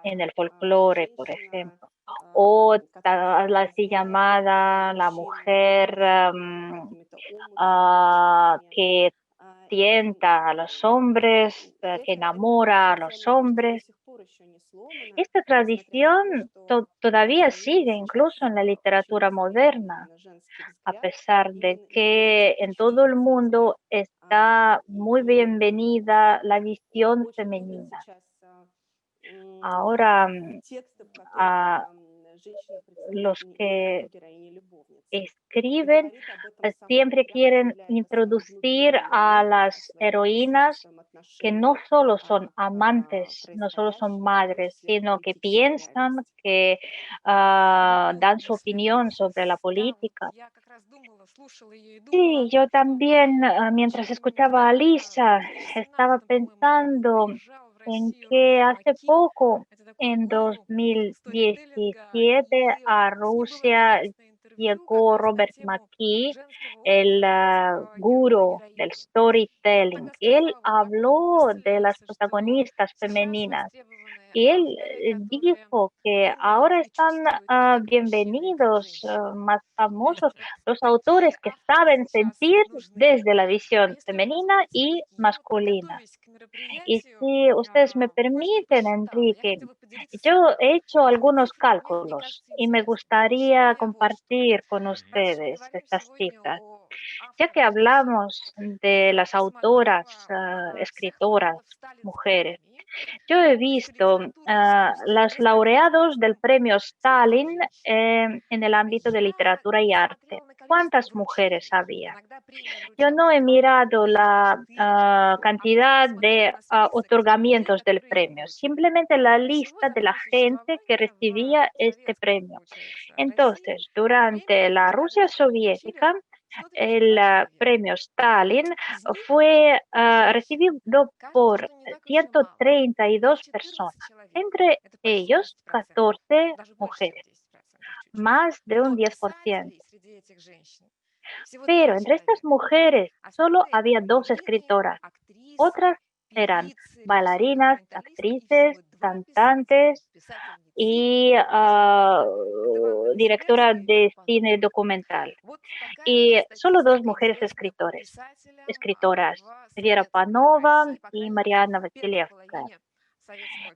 Speaker 2: en el folclore, por ejemplo. O la así llamada la mujer que tienta a los hombres, que enamora a los hombres. Esta tradición todavía sigue incluso en la literatura moderna, a pesar de que en todo el mundo está muy bienvenida la visión femenina. Ahora, a los que escriben siempre quieren introducir a las heroínas que no solo son amantes, no solo son madres, sino que piensan, que dan su opinión sobre la política. Sí, yo también, mientras escuchaba a Lisa, estaba pensando en que hace poco, en 2017, a Rusia llegó Robert McKee, el gurú del storytelling. Él habló de las protagonistas femeninas y él dijo que ahora están bienvenidos, más famosos, los autores que saben sentir desde la visión femenina y masculina. Y si ustedes me permiten, Enrique, yo he hecho algunos cálculos y me gustaría compartir con ustedes estas cifras. Ya que hablamos de las autoras, escritoras, mujeres, yo he visto los laureados del premio Stalin en el ámbito de literatura y arte. ¿Cuántas mujeres había? Yo no he mirado la cantidad de otorgamientos del premio, simplemente la lista de la gente que recibía este premio. Entonces, durante la Rusia soviética, el premio Stalin fue recibido por 132 personas, entre ellos 14 mujeres, más de un 10%. Pero entre estas mujeres solo había dos escritoras. Otras eran bailarinas, actrices, cantantes y directora de cine documental. Y solo dos mujeres escritoras, Vera Panova y Mariana Vasilievskaya.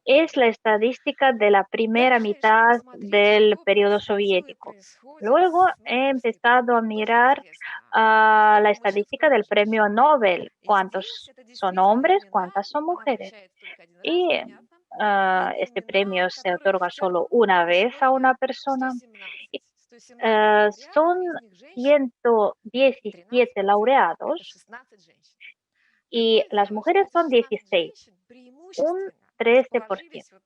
Speaker 2: Es la estadística de la primera mitad del periodo soviético. Luego he empezado a mirar la estadística del premio Nobel, cuántos son hombres, cuántas son mujeres. Y este premio se otorga solo una vez a una persona. Son 117 laureados y las mujeres son 16, un 13%.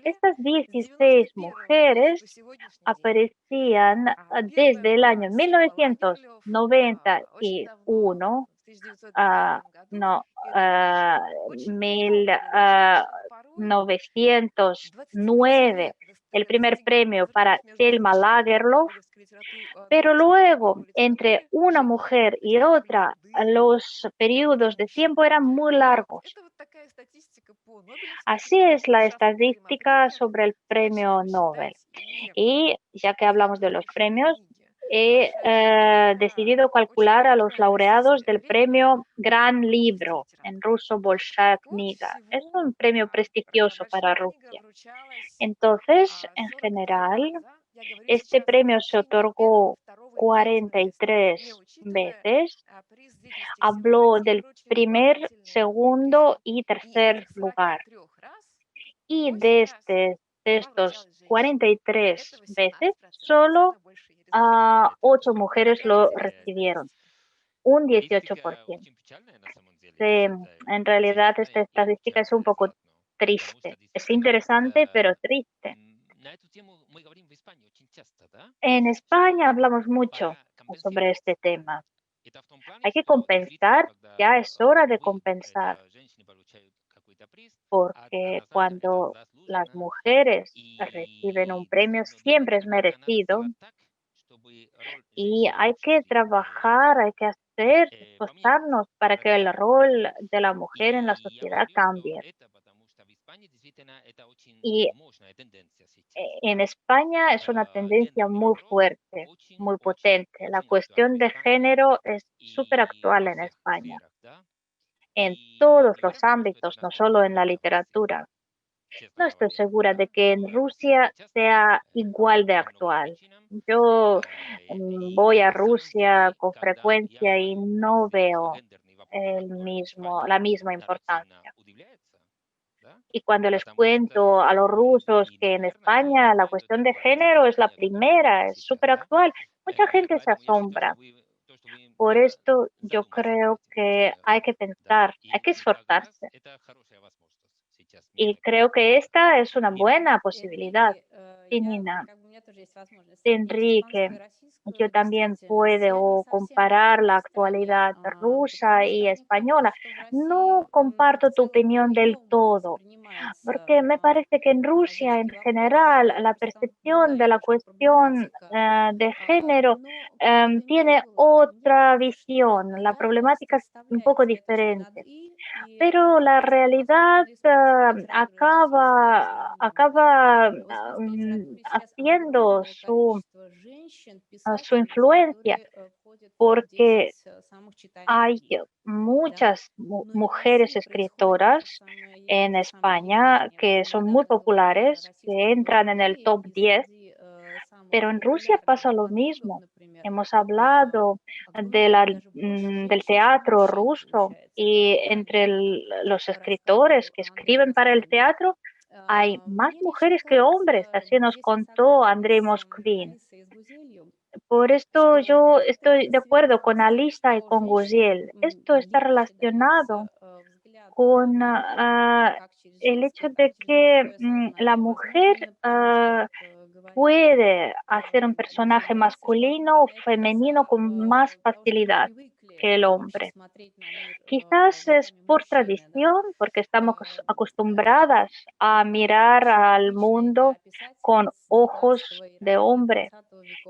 Speaker 2: Estas 16 mujeres aparecían desde el año 1991, 1909, el primer premio para Selma Lagerlöf, pero luego entre una mujer y otra los periodos de tiempo eran muy largos. Así es la estadística sobre el premio Nobel. Y ya que hablamos de los premios, he decidido calcular a los laureados del premio Gran Libro, en ruso Bolshaya Kniga. Es un premio prestigioso para Rusia. Entonces, en general, este premio se otorgó 43 veces. Habló del primer, segundo y tercer lugar. Y de estos 43 veces, solo 8 mujeres lo recibieron, un 18%. En realidad esta estadística es un poco triste. Es interesante, pero triste. En España hablamos mucho sobre este tema. Hay que compensar, ya es hora de compensar, porque cuando las mujeres reciben un premio siempre es merecido y hay que trabajar, hay que esforzarnos para que el rol de la mujer en la sociedad cambie. Y en España es una tendencia muy fuerte, muy potente. La cuestión de género es súper actual en España, en todos los ámbitos, no solo en la literatura. No estoy segura de que en Rusia sea igual de actual. Yo voy a Rusia con frecuencia y no veo la misma importancia. Y cuando les cuento a los rusos que en España la cuestión de género es la primera, es súper actual, mucha gente se asombra. Por esto yo creo que hay que pensar, hay que esforzarse. Y creo que esta es una buena posibilidad. Sí, Nina. Enrique, yo también puedo comparar la actualidad rusa y española. No comparto tu opinión del todo, porque me parece que en Rusia en general la percepción de la cuestión de género tiene otra visión. La problemática es un poco diferente. Pero la realidad acaba haciendo su influencia, porque hay muchas mujeres escritoras en España que son muy populares, que entran en el top 10, pero en Rusia pasa lo mismo. Hemos hablado del teatro ruso y entre los escritores que escriben para el teatro hay más mujeres que hombres, así nos contó Andrei Moskvin. Por esto yo estoy de acuerdo con Alisa y con Guziel. Esto está relacionado con el hecho de que la mujer puede hacer un personaje masculino o femenino con más facilidad que el hombre. Quizás es por tradición, porque estamos acostumbradas a mirar al mundo con ojos de hombre.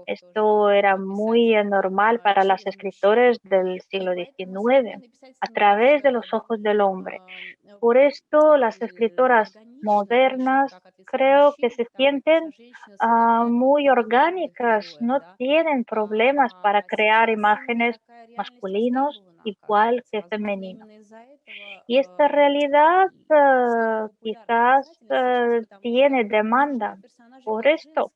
Speaker 2: Esto era muy normal para las escritores del siglo XIX, a través de los ojos del hombre. Por esto las escritoras modernas creo que se sienten muy orgánicas, no tienen problemas para crear imágenes masculinos igual que femeninos. Y esta realidad quizás tiene demanda. Por esto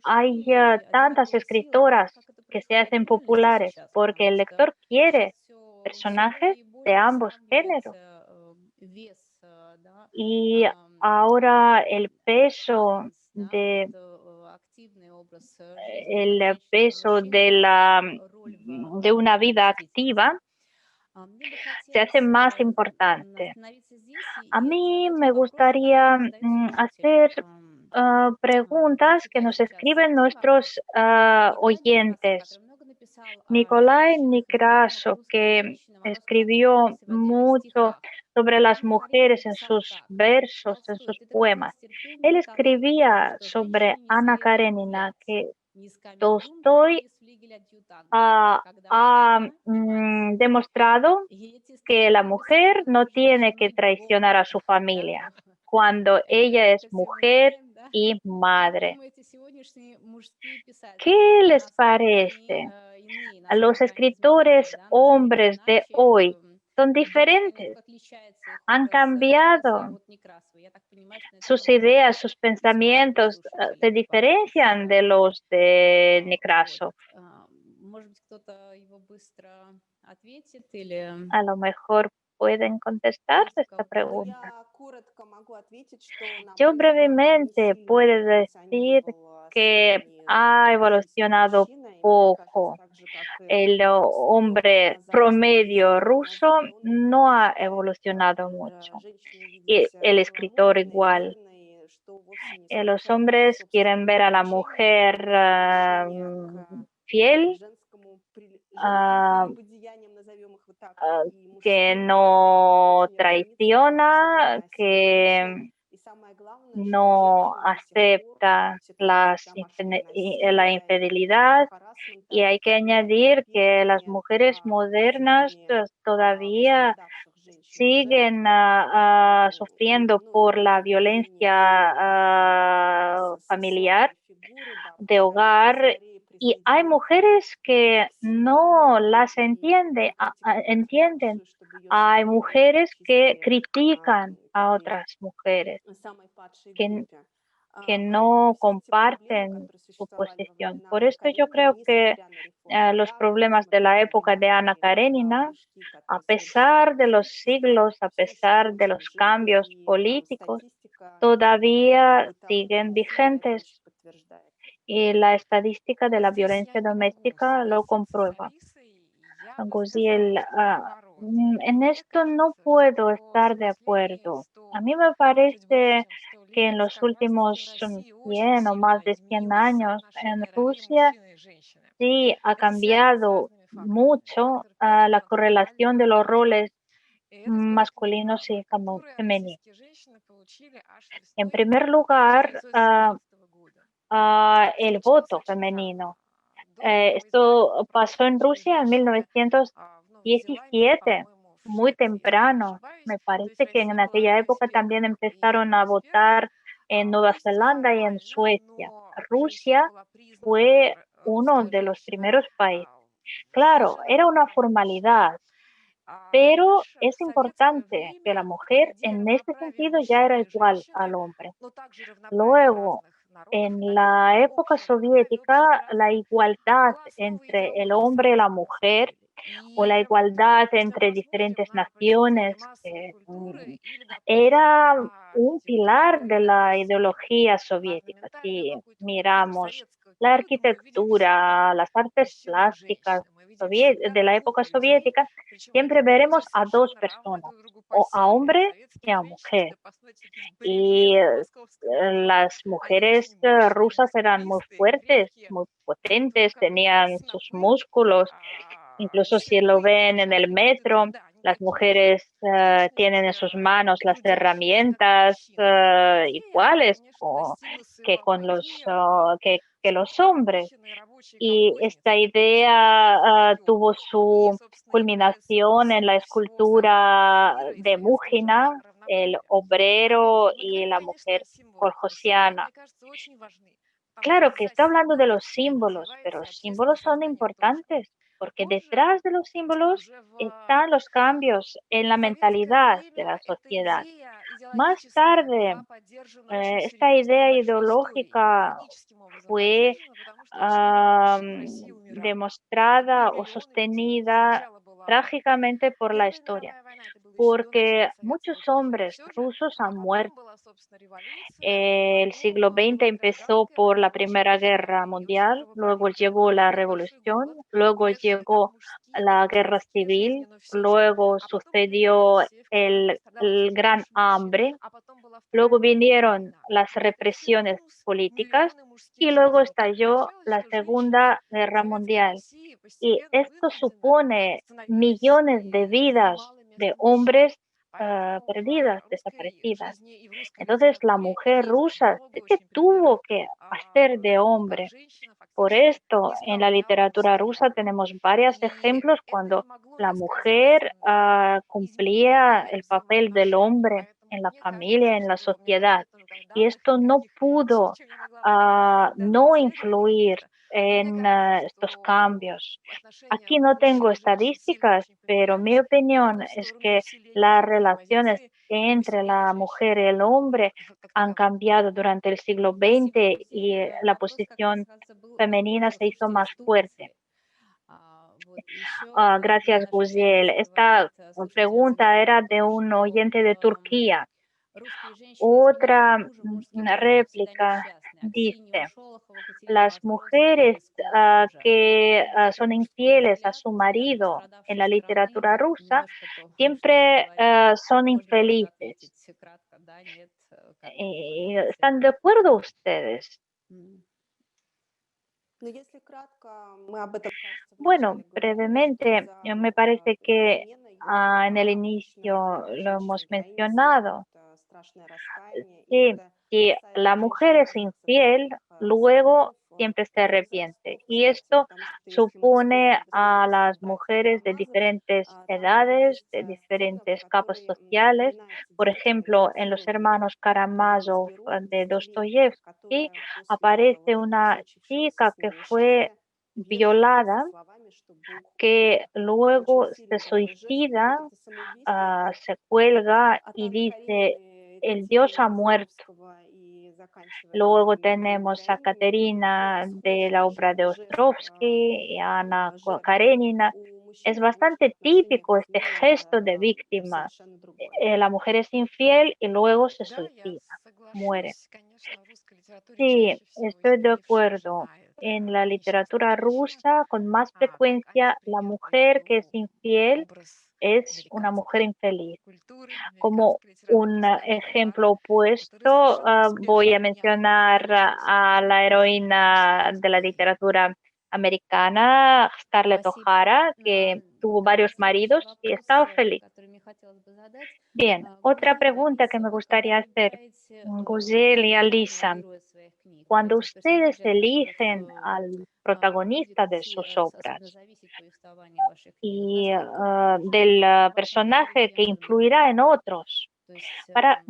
Speaker 2: hay tantas escritoras que se hacen populares, porque el lector quiere personajes de ambos géneros. Y ahora el peso de una vida activa se hace más importante. A mí me gustaría hacer preguntas que nos escriben nuestros oyentes. Nikolai Nekrasov, que escribió mucho sobre las mujeres en sus versos, en sus poemas. Él escribía sobre Ana Karenina, que Tolstoy ha demostrado que la mujer no tiene que traicionar a su familia cuando ella es mujer y madre. ¿Qué les parece? Los escritores hombres de hoy son diferentes, han cambiado sus ideas, sus pensamientos, se diferencian de los de Nekrasov. A lo mejor ¿Pueden contestar esta
Speaker 4: Ну,
Speaker 2: pregunta?
Speaker 4: я коротко могу ответить, что, на
Speaker 2: Yo
Speaker 4: мой взгляд, не
Speaker 2: brevemente
Speaker 4: сильно
Speaker 2: puedo decir
Speaker 4: эволюционировал
Speaker 2: que
Speaker 4: средний
Speaker 2: ha evolucionado
Speaker 4: женский-мужчина. И мне кажется,
Speaker 2: poco.
Speaker 4: так же, как и
Speaker 2: El
Speaker 4: 100 лет
Speaker 2: hombre
Speaker 4: назад, 150
Speaker 2: promedio
Speaker 4: лет
Speaker 2: ruso
Speaker 4: назад, он
Speaker 2: no ha
Speaker 4: предпочитает
Speaker 2: evolucionado mucho.
Speaker 4: женщину
Speaker 2: Y
Speaker 4: видеть
Speaker 2: el escritor
Speaker 4: целомудренной,
Speaker 2: igual.
Speaker 4: верной, что вовсе не
Speaker 2: Los
Speaker 4: исключает их
Speaker 2: hombres quieren
Speaker 4: собственные
Speaker 2: ver a la
Speaker 4: предпочтения
Speaker 2: mujer
Speaker 4: и отношения к
Speaker 2: fiel,
Speaker 4: женским
Speaker 2: ah,
Speaker 4: прелюбодеяниям, назовем их вот так, и
Speaker 2: que
Speaker 4: мужским
Speaker 2: no
Speaker 4: очень стремится
Speaker 2: traiciona,
Speaker 4: максимально себя выражать.
Speaker 2: que
Speaker 4: И самое главное, что
Speaker 2: no
Speaker 4: женщины до сих пор
Speaker 2: acepta
Speaker 4: в ситуациях домашнего
Speaker 2: la
Speaker 4: насилия и
Speaker 2: infidelidad. Y
Speaker 4: харассмента
Speaker 2: hay que
Speaker 4: не
Speaker 2: añadir que las
Speaker 4: терпят
Speaker 2: mujeres modernas
Speaker 4: поведение
Speaker 2: todavía
Speaker 4: пострадавших женщин и жертв.
Speaker 2: siguen sufriendo
Speaker 4: Ну,
Speaker 2: por la
Speaker 4: поведение
Speaker 2: violencia familiar,
Speaker 4: сексуальной фигуры
Speaker 2: de
Speaker 4: бабушки, она
Speaker 2: hogar,
Speaker 4: скорее
Speaker 2: y hay
Speaker 4: произведена
Speaker 2: mujeres
Speaker 4: не
Speaker 2: que
Speaker 4: в силу
Speaker 2: no
Speaker 4: любви
Speaker 2: las
Speaker 4: и практикует
Speaker 2: entienden.
Speaker 4: эмпатию, чтобы ее
Speaker 2: Hay
Speaker 4: сохранить
Speaker 2: mujeres
Speaker 4: в
Speaker 2: que
Speaker 4: числе
Speaker 2: critican a
Speaker 4: этой
Speaker 2: otras mujeres,
Speaker 4: самой падшей
Speaker 2: que,
Speaker 4: группе.
Speaker 2: que
Speaker 4: Поэтому
Speaker 2: no
Speaker 4: все эти проблемы,
Speaker 2: comparten
Speaker 4: которые
Speaker 2: su
Speaker 4: существовали во
Speaker 2: posición.
Speaker 4: времена
Speaker 2: Por
Speaker 4: Анны
Speaker 2: esto yo creo
Speaker 4: Карениной,
Speaker 2: que
Speaker 4: несмотря на реформы
Speaker 2: los
Speaker 4: брака,
Speaker 2: problemas de
Speaker 4: несмотря
Speaker 2: la
Speaker 4: на
Speaker 2: época de Ana
Speaker 4: радикальные
Speaker 2: Karenina,
Speaker 4: прыжки,
Speaker 2: a
Speaker 4: которые совершило
Speaker 2: pesar de los
Speaker 4: правительство,
Speaker 2: siglos, a
Speaker 4: все еще
Speaker 2: pesar de
Speaker 4: очень
Speaker 2: los
Speaker 4: живы,
Speaker 2: cambios
Speaker 4: и
Speaker 2: políticos,
Speaker 4: статистика
Speaker 2: todavía
Speaker 4: бытового
Speaker 2: siguen
Speaker 4: насилия это очень
Speaker 2: vigentes
Speaker 4: подтверждает.
Speaker 2: y la estadística de la
Speaker 3: Здесь я
Speaker 2: violencia
Speaker 3: не могу
Speaker 2: doméstica lo
Speaker 3: согласиться с
Speaker 2: comprueba.
Speaker 3: Алисой. Я бы
Speaker 2: Guziel,
Speaker 3: сказала, что наоборот.
Speaker 2: en
Speaker 3: Мне
Speaker 2: esto no
Speaker 3: кажется,
Speaker 2: puedo
Speaker 3: что за
Speaker 2: estar de
Speaker 3: последние
Speaker 2: acuerdo. A
Speaker 3: 100,
Speaker 2: mí me
Speaker 3: может быть, больше,
Speaker 2: parece
Speaker 3: чем 100
Speaker 2: que en
Speaker 3: лет,
Speaker 2: los
Speaker 3: как раз-таки в
Speaker 2: últimos
Speaker 3: России очень
Speaker 2: 100 o más
Speaker 3: сильно
Speaker 2: de 100
Speaker 3: изменилось
Speaker 2: años en
Speaker 3: соотношение ролей
Speaker 2: Rusia
Speaker 3: мужчины и женщины.
Speaker 2: sí ha
Speaker 3: Это связано с
Speaker 2: cambiado
Speaker 3: разными факторами.
Speaker 2: mucho
Speaker 3: Фактор первый–
Speaker 2: la
Speaker 3: патриархальный,
Speaker 2: correlación de los
Speaker 3: патриархат.
Speaker 2: roles
Speaker 3: И это сборка
Speaker 2: masculinos
Speaker 3: Центрального,
Speaker 2: y
Speaker 3: который
Speaker 2: femeninos.
Speaker 3: российские женщины получили аж
Speaker 2: En
Speaker 3: весной
Speaker 2: primer lugar,
Speaker 3: 1917 года.
Speaker 2: el
Speaker 3: Сейчас
Speaker 2: voto
Speaker 3: очень
Speaker 2: femenino.
Speaker 3: давно. До этого
Speaker 2: Esto
Speaker 3: избирательство
Speaker 2: pasó
Speaker 3: проводили
Speaker 2: en
Speaker 3: получили
Speaker 2: Rusia en
Speaker 3: женщины в Новой Зеландии,
Speaker 2: 1917,
Speaker 3: по-моему, в
Speaker 2: muy
Speaker 3: Швеции, если я не
Speaker 2: temprano.
Speaker 3: ошибаюсь.
Speaker 2: Me
Speaker 3: То есть
Speaker 2: parece que en
Speaker 3: Россия была
Speaker 2: aquella
Speaker 3: одной из
Speaker 2: época también
Speaker 3: первых, и
Speaker 2: empezaron a
Speaker 3: одной из первых,
Speaker 2: votar en Nueva
Speaker 3: пусть
Speaker 2: Zelanda y en
Speaker 3: формально,
Speaker 2: Suecia.
Speaker 3: но женщина
Speaker 2: Rusia
Speaker 3: была признана
Speaker 2: fue uno
Speaker 3: русская
Speaker 2: de los
Speaker 3: женщина
Speaker 2: primeros países. Claro,
Speaker 3: совершенно
Speaker 2: era una
Speaker 3: равноправно
Speaker 2: formalidad,
Speaker 3: мужчине.
Speaker 2: pero
Speaker 3: Дальше, в
Speaker 2: es
Speaker 3: советское
Speaker 2: importante que la
Speaker 3: время,
Speaker 2: mujer
Speaker 3: где
Speaker 2: en este
Speaker 3: равноправие
Speaker 2: sentido ya era
Speaker 3: мужчины и
Speaker 2: igual al
Speaker 3: женщины,
Speaker 2: hombre.
Speaker 3: но также равноправие
Speaker 2: Luego,
Speaker 3: разных народов и
Speaker 2: en la
Speaker 3: народов,
Speaker 2: época
Speaker 3: общее равноправие,
Speaker 2: soviética,
Speaker 3: общие
Speaker 2: la
Speaker 3: разные,
Speaker 2: igualdad
Speaker 3: была основой
Speaker 2: entre el
Speaker 3: идеологии
Speaker 2: hombre y la
Speaker 3: Советского
Speaker 2: mujer
Speaker 3: Союза.
Speaker 2: o
Speaker 3: И
Speaker 2: la igualdad
Speaker 3: если мы
Speaker 2: entre
Speaker 3: посмотрим
Speaker 2: diferentes
Speaker 3: на произведения
Speaker 2: naciones
Speaker 3: массовой культуры или, допустим,
Speaker 2: era
Speaker 3: на
Speaker 2: un pilar
Speaker 3: архитектуру,
Speaker 2: de
Speaker 3: или,
Speaker 2: la
Speaker 3: допустим,
Speaker 2: ideología soviética.
Speaker 3: орнаментальную
Speaker 2: Si
Speaker 3: какую-то культуру
Speaker 2: miramos
Speaker 3: советского
Speaker 2: la
Speaker 3: периода, мы увидим
Speaker 2: arquitectura,
Speaker 3: всегда
Speaker 2: las artes
Speaker 3: мужчину и
Speaker 2: plásticas
Speaker 3: женщину. Мы видим всегда
Speaker 2: de la
Speaker 3: двух
Speaker 2: época
Speaker 3: людей,
Speaker 2: soviética,
Speaker 3: причем
Speaker 2: siempre
Speaker 3: эти люди
Speaker 2: veremos a dos
Speaker 3: совершенно равные
Speaker 2: personas,
Speaker 3: друг другу по
Speaker 2: o a
Speaker 3: силе.
Speaker 2: hombre y
Speaker 3: Советские
Speaker 2: a
Speaker 3: женщины,
Speaker 2: mujer.
Speaker 3: да посмотрите
Speaker 2: Y
Speaker 3: барельефы Московского Кремля,
Speaker 2: las
Speaker 3: они
Speaker 2: mujeres
Speaker 3: очень мощные,
Speaker 2: rusas eran muy
Speaker 3: мускулистые,
Speaker 2: fuertes,
Speaker 3: крепкие,
Speaker 2: muy
Speaker 3: поэтому
Speaker 2: potentes,
Speaker 3: как
Speaker 2: tenían sus
Speaker 3: снопы,
Speaker 2: músculos. Incluso si lo
Speaker 3: червы
Speaker 2: ven en el
Speaker 3: начали идут
Speaker 2: metro,
Speaker 3: издалека.
Speaker 2: las
Speaker 3: Никаких
Speaker 2: mujeres tienen en
Speaker 3: внешности
Speaker 2: sus manos las
Speaker 3: трудящихся
Speaker 2: herramientas
Speaker 3: мужчин. И эта идея, она,
Speaker 2: iguales
Speaker 3: конечно, достигла
Speaker 2: que
Speaker 3: своего
Speaker 2: con los,
Speaker 3: апогея
Speaker 2: que
Speaker 3: в
Speaker 2: los
Speaker 3: эпоху
Speaker 2: hombres.
Speaker 3: женщины рабочей
Speaker 2: Y esta
Speaker 3: колхозницы, которая стала
Speaker 2: idea
Speaker 3: профдевой.
Speaker 2: tuvo
Speaker 3: И,
Speaker 2: su
Speaker 3: собственно, является
Speaker 2: culminación en la
Speaker 3: символом всего советского
Speaker 2: escultura
Speaker 3: мира и
Speaker 2: de
Speaker 3: советского
Speaker 2: Mújina, el
Speaker 3: равноправия.
Speaker 2: obrero
Speaker 3: Мы
Speaker 2: y
Speaker 3: говорим,
Speaker 2: la
Speaker 3: конечно,
Speaker 2: mujer
Speaker 3: о символах, но символы,
Speaker 2: colchosiana.
Speaker 3: мне кажется, очень важны, потому что
Speaker 2: Claro que
Speaker 3: за
Speaker 2: está hablando de
Speaker 3: символами
Speaker 2: los
Speaker 3: стоит,
Speaker 2: símbolos, pero
Speaker 3: развивается
Speaker 2: los
Speaker 3: общественное
Speaker 2: símbolos son
Speaker 3: сознание тоже.
Speaker 2: importantes porque
Speaker 3: Позже,
Speaker 2: detrás de los símbolos
Speaker 3: уже в
Speaker 2: están los cambios en la
Speaker 3: советское
Speaker 2: mentalidad de
Speaker 3: время
Speaker 2: la
Speaker 3: эта
Speaker 2: sociedad.
Speaker 3: идея
Speaker 2: Más
Speaker 3: идеологическая
Speaker 2: tarde,
Speaker 3: была поддержана очень
Speaker 2: esta
Speaker 3: серьезно и
Speaker 2: idea
Speaker 3: большой историей,
Speaker 2: ideológica
Speaker 3: органическим образом
Speaker 2: fue
Speaker 3: поддержана, потому что очень много мужчин в России умирало. И это были
Speaker 2: demostrada o
Speaker 3: миллионы людей.
Speaker 2: sostenida
Speaker 3: Сначала была
Speaker 2: trágicamente por la
Speaker 3: Первая
Speaker 2: historia,
Speaker 3: мировая война, это было еще до начала
Speaker 2: porque
Speaker 3: советского
Speaker 2: muchos
Speaker 3: периода.
Speaker 2: hombres
Speaker 3: Все же,
Speaker 2: rusos han
Speaker 3: а
Speaker 2: muerto.
Speaker 3: потом была, собственно, революция,
Speaker 2: El
Speaker 3: потом
Speaker 2: siglo XX
Speaker 3: была
Speaker 2: empezó
Speaker 3: гражданская
Speaker 2: por
Speaker 3: война,
Speaker 2: la
Speaker 3: очень
Speaker 2: Primera
Speaker 3: большая,
Speaker 2: Guerra
Speaker 3: и очень
Speaker 2: Mundial, luego
Speaker 3: кровопролитная,
Speaker 2: llegó la
Speaker 3: и большой
Speaker 2: Revolución,
Speaker 3: голод.
Speaker 2: luego
Speaker 3: Прежде всего, как
Speaker 2: llegó
Speaker 3: мужские, так
Speaker 2: la
Speaker 3: и
Speaker 2: Guerra
Speaker 3: женские жизни,
Speaker 2: Civil,
Speaker 3: но все же.
Speaker 2: luego
Speaker 3: А потом появилась
Speaker 2: sucedió
Speaker 3: Россия, в которой пострадало
Speaker 2: el
Speaker 3: еще
Speaker 2: Gran
Speaker 3: больше мужчин.
Speaker 2: Hambre,
Speaker 3: А потом была
Speaker 2: luego
Speaker 3: Вторая мировая
Speaker 2: vinieron
Speaker 3: война.
Speaker 2: las
Speaker 3: И это все
Speaker 2: represiones
Speaker 3: минус
Speaker 2: políticas
Speaker 3: миллионы
Speaker 2: y
Speaker 3: мужских
Speaker 2: luego
Speaker 3: жизней. Так
Speaker 2: estalló
Speaker 3: получалось,
Speaker 2: la
Speaker 3: что женщины
Speaker 2: Segunda
Speaker 3: в
Speaker 2: Guerra
Speaker 3: советской
Speaker 2: Mundial.
Speaker 3: России
Speaker 2: Y
Speaker 3: постепенно,
Speaker 2: esto
Speaker 3: вынужденно
Speaker 2: supone
Speaker 3: становились
Speaker 2: millones de vidas
Speaker 3: занимала
Speaker 2: de
Speaker 3: место мужчин.
Speaker 2: hombres
Speaker 3: Поэтому в
Speaker 2: perdidas,
Speaker 3: русской
Speaker 2: desaparecidas.
Speaker 3: жизни и в русской
Speaker 2: Entonces la
Speaker 3: литературе
Speaker 2: mujer
Speaker 3: есть
Speaker 2: rusa
Speaker 3: много
Speaker 2: es que
Speaker 3: очень
Speaker 2: tuvo
Speaker 3: примеров,
Speaker 2: que hacer de
Speaker 3: как
Speaker 2: hombre.
Speaker 3: женщина
Speaker 2: Por
Speaker 3: фактически
Speaker 2: esto, en la
Speaker 3: исполняла
Speaker 2: literatura
Speaker 3: мужские
Speaker 2: rusa
Speaker 3: роли.
Speaker 2: tenemos varios
Speaker 3: И
Speaker 2: ejemplos
Speaker 3: это не
Speaker 2: cuando
Speaker 3: могло
Speaker 2: la
Speaker 3: не сказаться
Speaker 2: mujer
Speaker 3: на
Speaker 2: cumplía
Speaker 3: изменении
Speaker 2: el papel del
Speaker 3: взаимоотношений.
Speaker 2: hombre en
Speaker 3: Поэтому
Speaker 2: la
Speaker 3: мне
Speaker 2: familia,
Speaker 3: кажется,
Speaker 2: en la
Speaker 3: что мне кажется,
Speaker 2: sociedad.
Speaker 3: это никогда
Speaker 2: Y esto no
Speaker 3: никаких
Speaker 2: pudo
Speaker 3: ничем не могла повлиять на данное
Speaker 2: no
Speaker 3: исследование
Speaker 2: influir
Speaker 3: это. Но мне
Speaker 2: en
Speaker 3: кажется,
Speaker 2: estos
Speaker 3: что
Speaker 2: cambios.
Speaker 3: отношения
Speaker 2: Aquí no tengo
Speaker 3: мужчин и женщин сильно
Speaker 2: estadísticas,
Speaker 3: очень
Speaker 2: pero mi
Speaker 3: поменялись,
Speaker 2: opinión
Speaker 3: именно в
Speaker 2: es
Speaker 3: сторону
Speaker 2: que
Speaker 3: усиления
Speaker 2: las
Speaker 3: женской
Speaker 2: relaciones
Speaker 3: позиции и
Speaker 2: entre
Speaker 3: усиления
Speaker 2: la
Speaker 3: женщины
Speaker 2: mujer y el hombre
Speaker 3: как
Speaker 2: han
Speaker 3: таковой.
Speaker 2: cambiado durante el siglo
Speaker 4: Спасибо,
Speaker 2: XX y
Speaker 4: Гузель.
Speaker 2: la
Speaker 4: Вопрос, как мне
Speaker 2: posición
Speaker 4: кажется, был
Speaker 2: femenina
Speaker 4: больше
Speaker 2: se
Speaker 4: в
Speaker 2: hizo
Speaker 4: русле
Speaker 2: más fuerte.
Speaker 4: инструкции. Вот.
Speaker 2: Gracias, Guziel. Esta pregunta era de un oyente de Turquía. Otra réplica dice, las mujeres que son infieles a su marido en la literatura rusa siempre son infelices. ¿Están de acuerdo ustedes? Bueno, brevemente, me parece que en el inicio lo hemos mencionado. Sí, si la mujer es infiel, luego siempre se arrepiente. Y esto supone a las mujeres de diferentes edades, de diferentes capas sociales. Por ejemplo, en Los hermanos Karamazov de Dostoyevsky aparece una chica que fue violada, que luego se suicida, se cuelga y dice, el Dios ha muerto. Luego tenemos a Caterina de la obra de Ostrovsky y a Ana Karenina. Es bastante típico este gesto de víctima. La mujer es infiel y luego se suicida, muere. Sí, estoy de acuerdo. En la literatura rusa, con más frecuencia, la mujer que es infiel es una mujer infeliz. Como un ejemplo opuesto, voy a mencionar a la heroína de la literatura americana, Scarlett O'Hara, que tuvo varios maridos y estaba feliz. Bien, otra pregunta que me gustaría hacer, Guzel y Alisa. Cuando ustedes eligen al protagonista de sus obras y del personaje que influirá en otros, para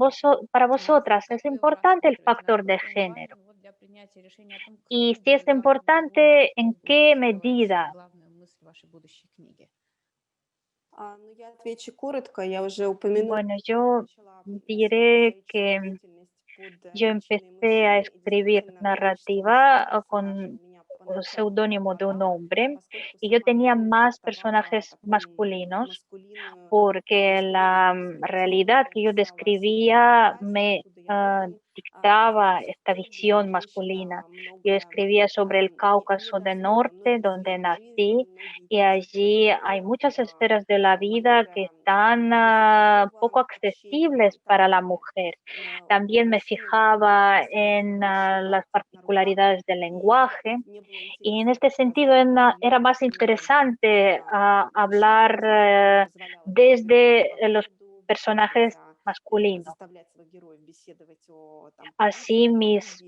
Speaker 2: vosotras es importante el factor de género. Y si es importante, ¿en qué medida? Bueno, yo diré que yo empecé a escribir narrativa con un seudónimo de un hombre y yo tenía más personajes masculinos porque la realidad que yo describía me dictaba esta visión masculina. Yo escribía sobre el Cáucaso del Norte, donde nací, y allí hay muchas esferas de la vida que están poco accesibles para la mujer. También me fijaba en las particularidades del lenguaje y en este sentido era más interesante hablar desde los personajes masculinos. Así mis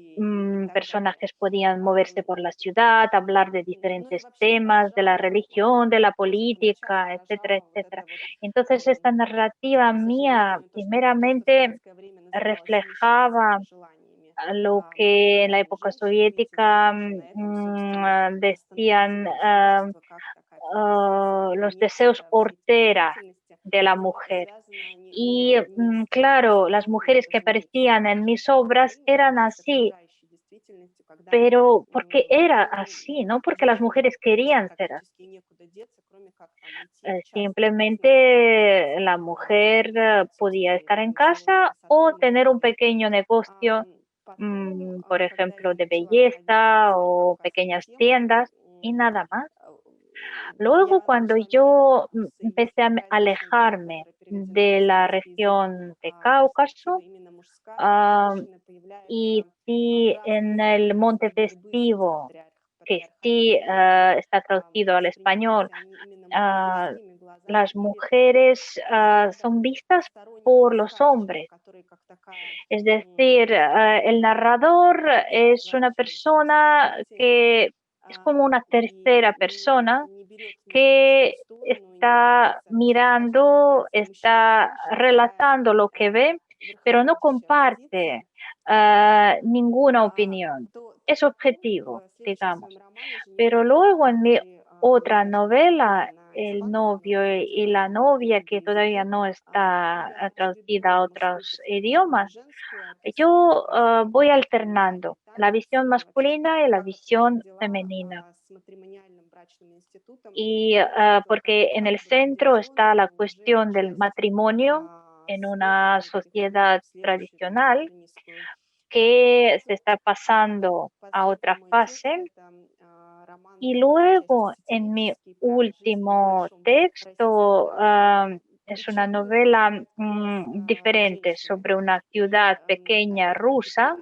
Speaker 2: personajes podían moverse por la ciudad, hablar de diferentes temas, de la religión, de la política, etcétera, etcétera. Entonces esta narrativa mía primeramente reflejaba lo que en la época soviética decían los deseos hortera de la mujer. Y claro, las mujeres que aparecían en mis obras eran así, pero porque era así, no porque las mujeres querían ser así. Simplemente la mujer podía estar en casa o tener un pequeño negocio, por ejemplo, de belleza o pequeñas tiendas y nada más. Luego, cuando yo empecé a alejarme de la región de Cáucaso, y sí en el Monte Festivo, que sí está traducido al español, las mujeres son vistas por los hombres. Es decir, el narrador es una persona que es como una tercera persona que está mirando, está relatando lo que ve, pero no comparte ninguna opinión. Es objetivo, digamos. Pero luego en mi otra novela, El novio y la novia, que todavía no está traducida a otros idiomas, yo voy alternando la visión masculina y la visión femenina. y porque en el centro está la cuestión del matrimonio en una sociedad tradicional que se está pasando a otra fase. Y luego, en mi último texto, es una novela diferente sobre una ciudad pequeña rusa,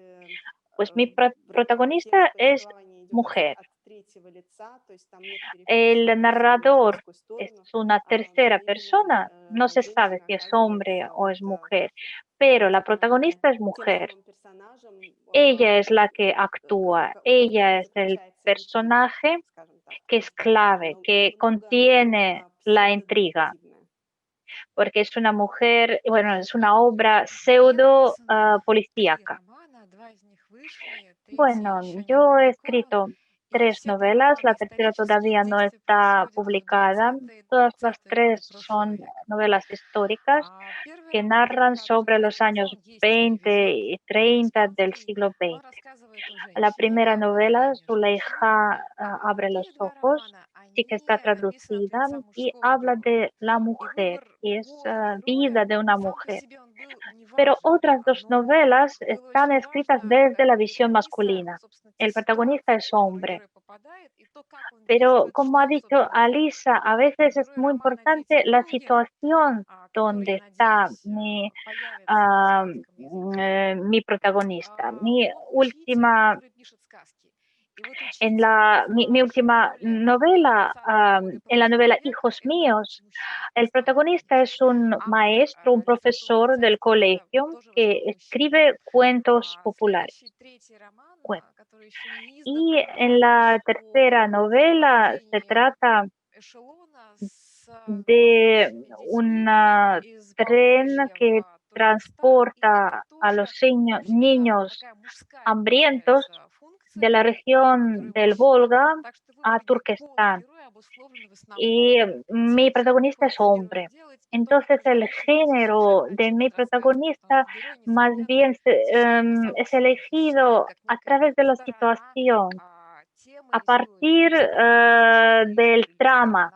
Speaker 2: pues mi protagonista es mujer. El narrador es una tercera persona, no se sabe si es hombre o es mujer, pero la protagonista es mujer. Ella es la que actúa, ella es el personaje que es clave, que contiene la intriga, porque es una mujer, bueno, es una obra pseudo policíaca. Bueno, yo he escrito 3 novelas, la tercera todavía no está publicada. Todas las 3 son novelas históricas que narran sobre los años 20 y 30 del siglo XX. La primera novela, Zuleija abre los ojos, sí que está traducida y habla de la mujer, y es vida de una mujer. Pero otras 2 novelas están escritas desde la visión masculina. El protagonista es hombre. Pero como ha dicho Alisa, a veces es muy importante la situación donde está mi protagonista. Mi última novela, en la novela Hijos míos, el protagonista es un maestro, un profesor del colegio que escribe cuentos populares. Y en la tercera novela se trata de un tren que transporta a los niños hambrientos de la región del Volga a Turquestán. Y mi protagonista es hombre. Entonces el género de mi protagonista más bien es elegido a través de la situación, a partir del trama.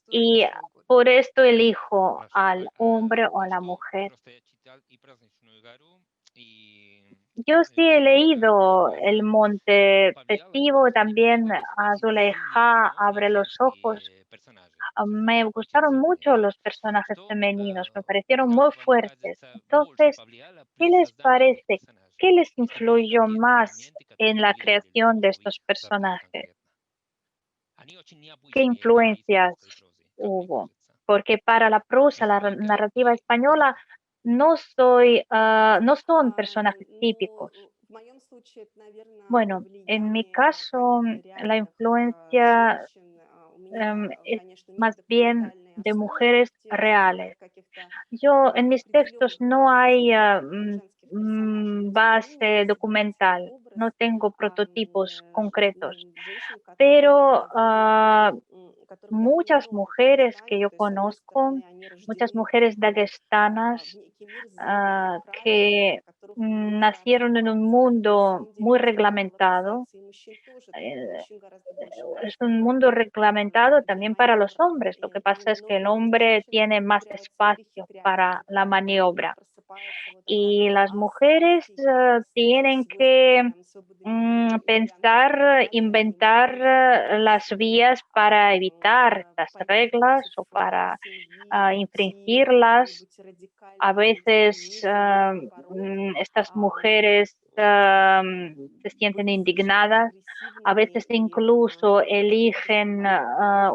Speaker 2: Y por esto elijo al hombre o a la mujer. Yo sí he leído El Monte Festivo, también a Zuleija abre los ojos. Me gustaron mucho los personajes femeninos, me parecieron muy fuertes. Entonces, ¿qué les parece? ¿Qué les influyó más en la creación de estos personajes? ¿Qué influencias hubo? Porque para la prosa, la narrativa española, no son personajes típicos. Bueno, en mi caso, la influencia es más bien de mujeres reales. Yo en mis textos no hay base documental, no tengo prototipos concretos, pero muchas mujeres que yo conozco, muchas mujeres dagestanas que nacieron en un mundo muy reglamentado. Es un mundo reglamentado también para los hombres. Lo que pasa es que el hombre tiene más espacio para la maniobra y las mujeres tienen que pensar, inventar las vías para evitar estas reglas o para infringirlas. A veces estas mujeres se sienten indignadas, a veces incluso eligen la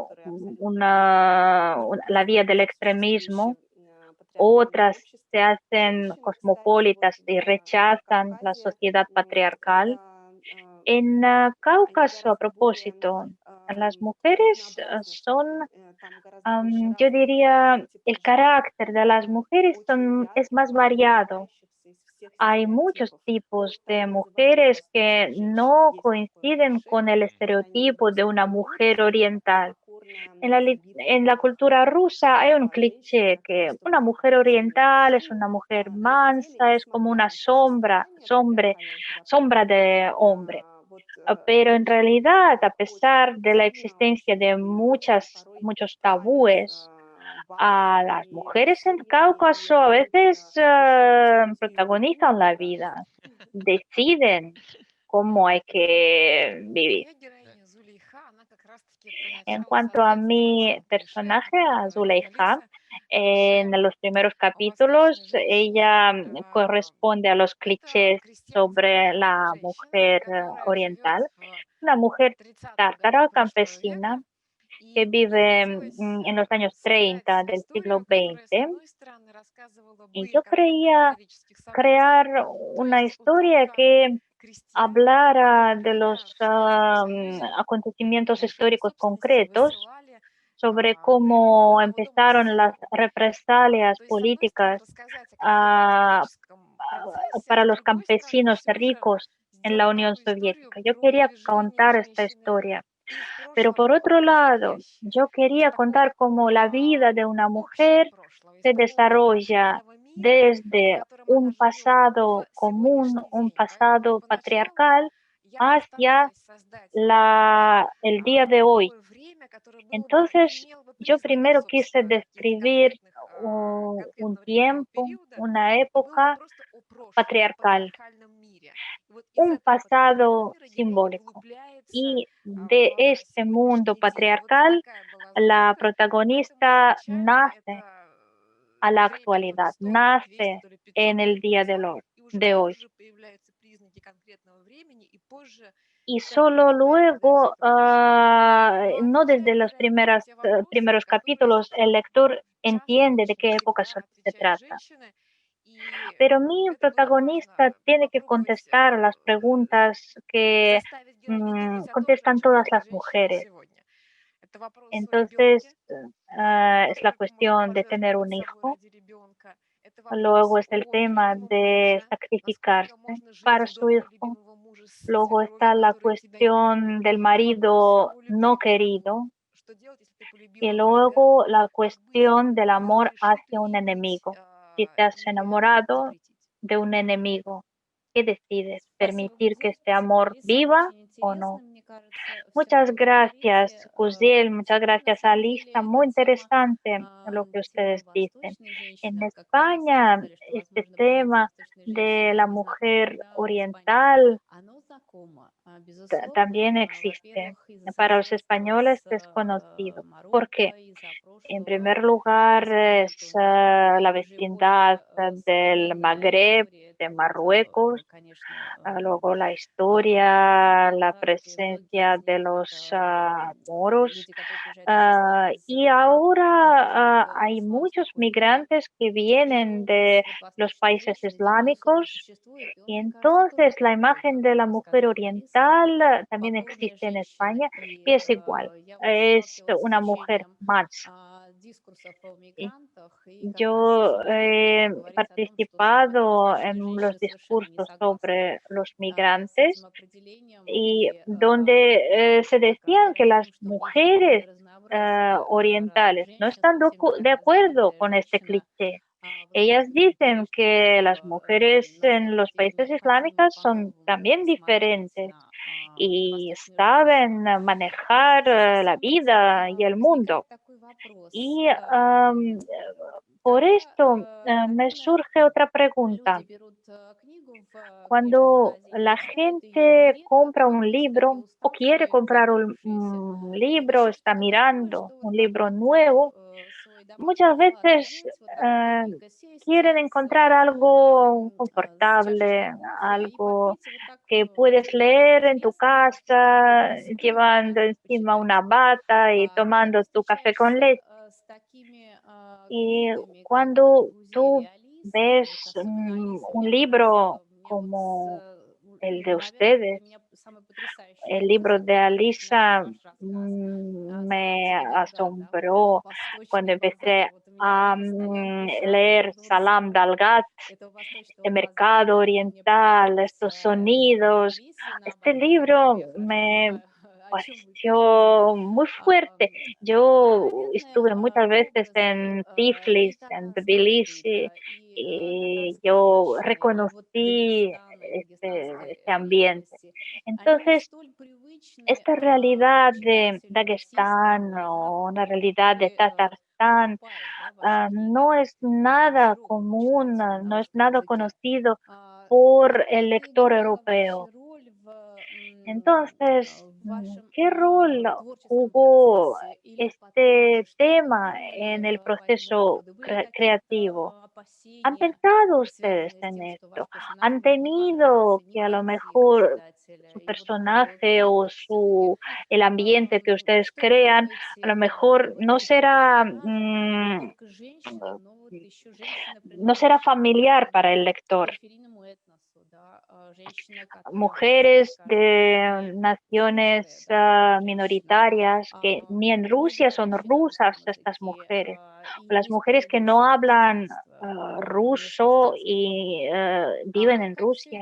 Speaker 2: vía del extremismo, otras se hacen cosmopolitas y rechazan la sociedad patriarcal. En Cáucaso, a propósito, las mujeres son, yo diría, el carácter de las mujeres es más variado. Hay muchos tipos de mujeres que no coinciden con el estereotipo de una mujer oriental. En la cultura rusa hay un cliché que una mujer oriental es una mujer mansa, es como una sombra de hombre. Pero en realidad, a pesar de la existencia de muchos tabúes, a las mujeres en Cáucaso a veces protagonizan la vida, deciden cómo hay que vivir. En cuanto a mi personaje, a Zuleika, en los primeros capítulos, ella corresponde a los clichés sobre la mujer oriental, una mujer tártara campesina que vive en los años 30 del siglo XX. Y yo quería crear una historia que hablara de los acontecimientos históricos concretos sobre cómo empezaron las represalias políticas ah, para los campesinos ricos en la Unión Soviética. Yo quería contar esta historia. Pero por otro lado, yo quería contar cómo la vida de una mujer se desarrolla desde un pasado común, un pasado patriarcal, hacia el día de hoy. Entonces, yo primero quise describir un tiempo, una época patriarcal, un pasado simbólico. Y de este mundo patriarcal, la protagonista nace a la actualidad, nace en el día de hoy. Y solo luego, no desde los primeros capítulos, el lector entiende de qué época se trata. Pero mi protagonista tiene que contestar las preguntas que contestan todas las mujeres. Entonces, es la cuestión de tener un hijo. Luego es el tema de sacrificarse para su hijo. Luego está la cuestión del marido no querido. Y luego la cuestión del amor hacia un enemigo. Si te has enamorado de un enemigo, ¿qué decides? ¿Permitir que este amor viva o no? Muchas gracias, Kuziel, muchas gracias, Alisa. Muy interesante lo que ustedes dicen. En España, este tema de la mujer oriental también existe. Para los españoles es conocido. ¿Por qué? En primer lugar, es la vecindad del Magreb, de Marruecos, luego la historia, la presencia de los moros, y ahora hay muchos migrantes que vienen de los países islámicos y entonces la imagen de la mujer oriental también existe en España y es igual, es una mujer más. Yo he participado en los discursos sobre los migrantes y donde se decían que las mujeres orientales no están de acuerdo con este cliché. Ellas dicen que las mujeres en los países islámicos son también diferentes y saben manejar la vida y el mundo. Y por esto me surge otra pregunta. Cuando la gente compra un libro o quiere comprar un libro, está mirando un libro nuevo, muchas veces quieren encontrar algo confortable, algo que puedes leer en tu casa, llevando encima una bata y tomando tu café con leche. Y cuando tú ves un libro como el de ustedes, el libro de Alisa me asombró cuando empecé a leer Salam Dalgat, este mercado oriental, estos sonidos. Este libro me pareció muy fuerte. Yo estuve muchas veces en Tiflis, en Tbilisi, y yo reconocí este ambiente. Entonces, esta realidad de Dagestán o una realidad de Tatarstán no es nada común, no es nada conocido por el lector europeo. Entonces, ¿qué rol jugó este tema en el proceso creativo? ¿Han pensado ustedes en esto? ¿Han temido que a lo mejor su personaje o el ambiente que ustedes crean, a lo mejor no será familiar para el lector? Mujeres de naciones minoritarias que ni en Rusia son rusas estas mujeres, o las mujeres que no hablan ruso y viven en Rusia,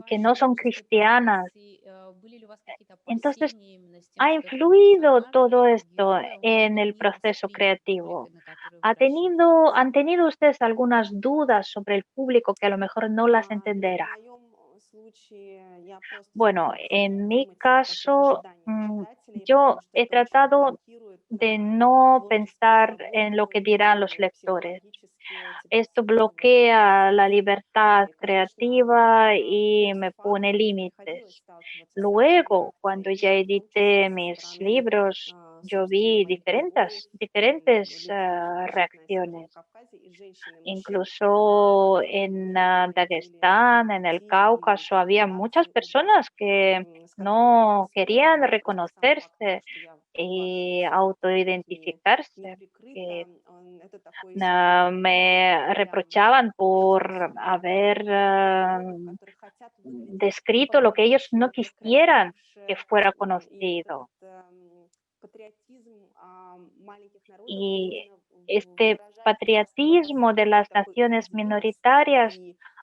Speaker 2: que no son cristianas. Entonces, ¿ha influido todo esto en el proceso creativo? ¿Han tenido ustedes algunas dudas sobre el público que a lo mejor no las entenderá? Bueno, en mi caso, yo he tratado de no pensar en lo que dirán los lectores. Esto bloquea la libertad creativa y me pone límites. Luego, cuando ya edité mis libros, yo vi diferentes reacciones. Incluso en Dagestán, en el Cáucaso, había muchas personas que no querían reconocerse y autoidentificarse, que me reprochaban por haber descrito lo que ellos no quisieran que fuera conocido. Y este patriotismo de las naciones minoritarias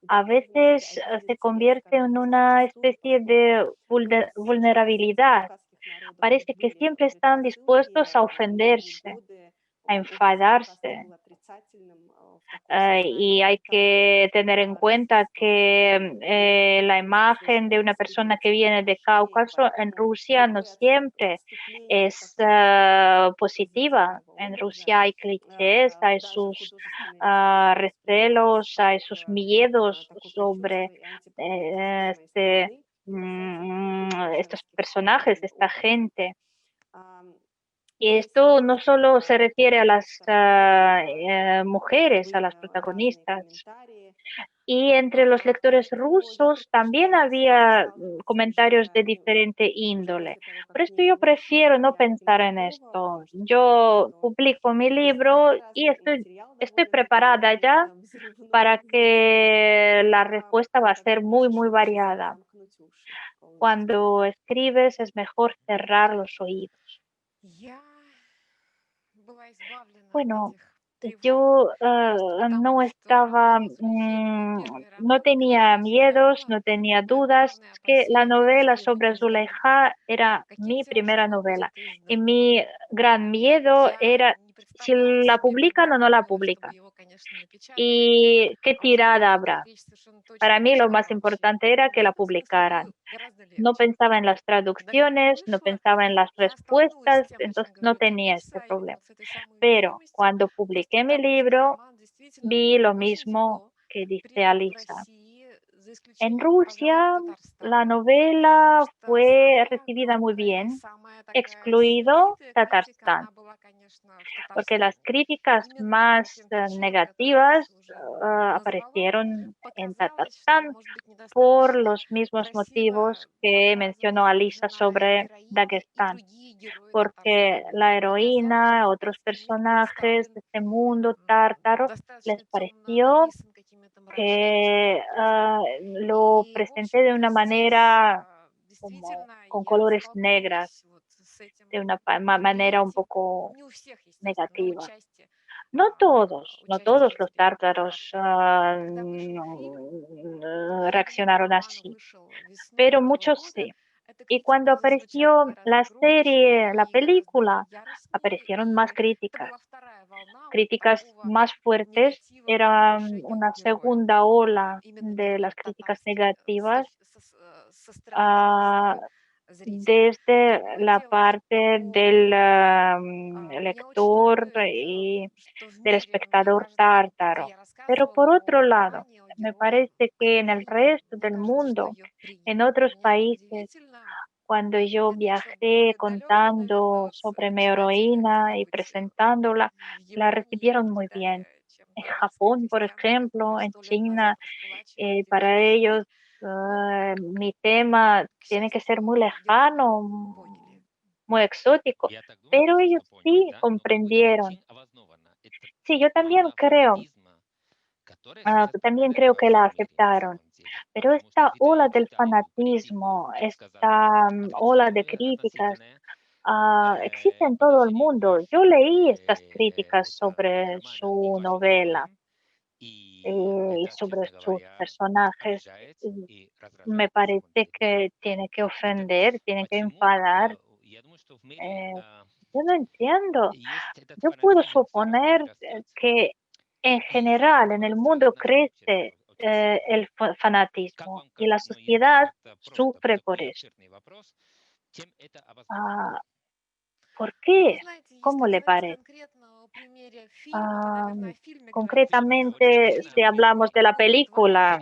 Speaker 2: a veces se convierte en una especie de vulnerabilidad. Parece que siempre están dispuestos a ofenderse, a enfadarse. Y hay que tener en cuenta que la imagen de una persona que viene de Cáucaso en Rusia no siempre es positiva. En Rusia hay clichés, hay sus recelos, hay sus miedos sobre estos personajes, esta gente. Y esto no solo se refiere a las mujeres, a las protagonistas. Y entre los lectores rusos también había comentarios de diferente índole. Por esto yo prefiero no pensar en esto. Yo publico mi libro y estoy preparada ya para que la respuesta va a ser muy, muy variada. Cuando escribes es mejor cerrar los oídos. Bueno, yo no tenía miedos, no tenía dudas. Es que la novela sobre Zuleika era mi primera novela y mi gran miedo era si la publican o no la publican y qué tirada habrá. Para mí lo más importante era que la publicaran. No pensaba en las traducciones, no pensaba en las respuestas, entonces no tenía este problema. Pero cuando publiqué mi libro, vi lo mismo que dice Alisa. En Rusia, la novela fue recibida muy bien, excluido Tatarstan, porque las críticas más negativas aparecieron en Tatarstan por los mismos motivos que mencionó Alisa sobre Dagestán, porque la heroína, otros personajes de este mundo tártaro, les pareció que lo presenté de una manera como con colores negras, de una manera un poco negativa. No todos los tártaros reaccionaron así, pero muchos sí. Y cuando apareció la serie, la película, aparecieron más críticas, críticas más fuertes. Era una segunda ola de las críticas negativas ah, desde la parte del lector y del espectador tártaro. Pero por otro lado, me parece que en el resto del mundo, en otros países, cuando yo viajé contando sobre mi heroína y presentándola, la recibieron muy bien. En Japón, por ejemplo, en China, para ellos mi tema tiene que ser muy lejano, muy exótico, pero ellos sí comprendieron. Sí, yo también creo que la aceptaron, pero esta ola del fanatismo, esta ola de críticas, existe en todo el mundo. Yo leí estas críticas sobre su novela y sobre sus personajes. Y me parece que tiene que ofender, tiene que enfadar. Eh, yo no entiendo. Yo puedo suponer que en general en el mundo crece el fanatismo y la sociedad sufre por eso. Ah, ¿Por qué? ¿Cómo le parece? Ah, Concretamente, si hablamos de la película,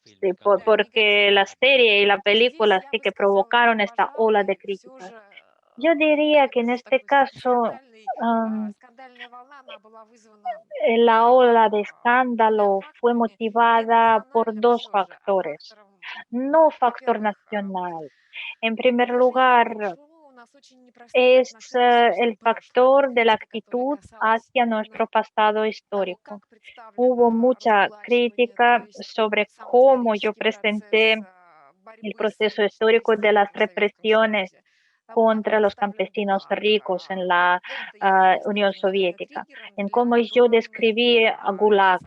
Speaker 2: sí, porque la serie y la película sí que provocaron esta ola de críticas. Yo diría que en este caso am, la ola de escándalo fue motivada por dos factores, no factor nacional. En primer lugar, es el factor de la actitud hacia nuestro pasado histórico. Hubo mucha crítica sobre cómo yo presenté el proceso histórico de las represiones contra los campesinos ricos en la Unión Soviética, en cómo yo describí a Gulag.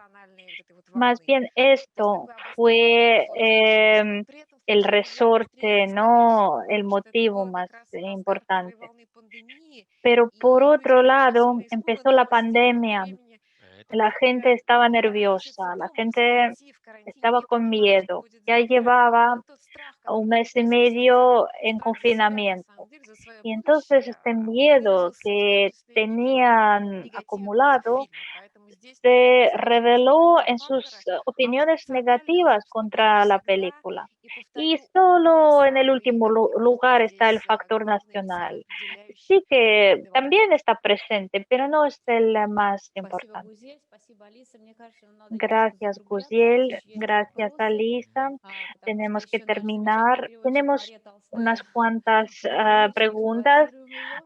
Speaker 2: Más bien esto fue el resorte, no el motivo más importante. Pero por otro lado, empezó la pandemia, la gente estaba nerviosa, la gente estaba con miedo, ya llevaba un mes y medio en confinamiento. Y entonces este miedo que tenían acumulado se reveló en sus opiniones negativas contra la película. Y solo en el último lugar está el factor nacional. Sí que también está presente, pero no es el más
Speaker 3: Спасибо,
Speaker 2: importante.
Speaker 3: Гузель. Спасибо, Алиса. Мне кажется, нам надо немножко
Speaker 2: Gracias,
Speaker 3: закругляться.
Speaker 2: Guziel.
Speaker 3: Еще есть
Speaker 2: Gracias,
Speaker 3: вопросы,
Speaker 2: Alisa.
Speaker 3: потому что
Speaker 2: Tenemos que
Speaker 3: еще наш замечательный
Speaker 2: terminar.
Speaker 3: переводчик
Speaker 2: Tenemos
Speaker 3: Мария
Speaker 2: unas
Speaker 3: Толстая
Speaker 2: cuantas
Speaker 3: нервничает,
Speaker 2: preguntas.
Speaker 3: эксплуатируем ее.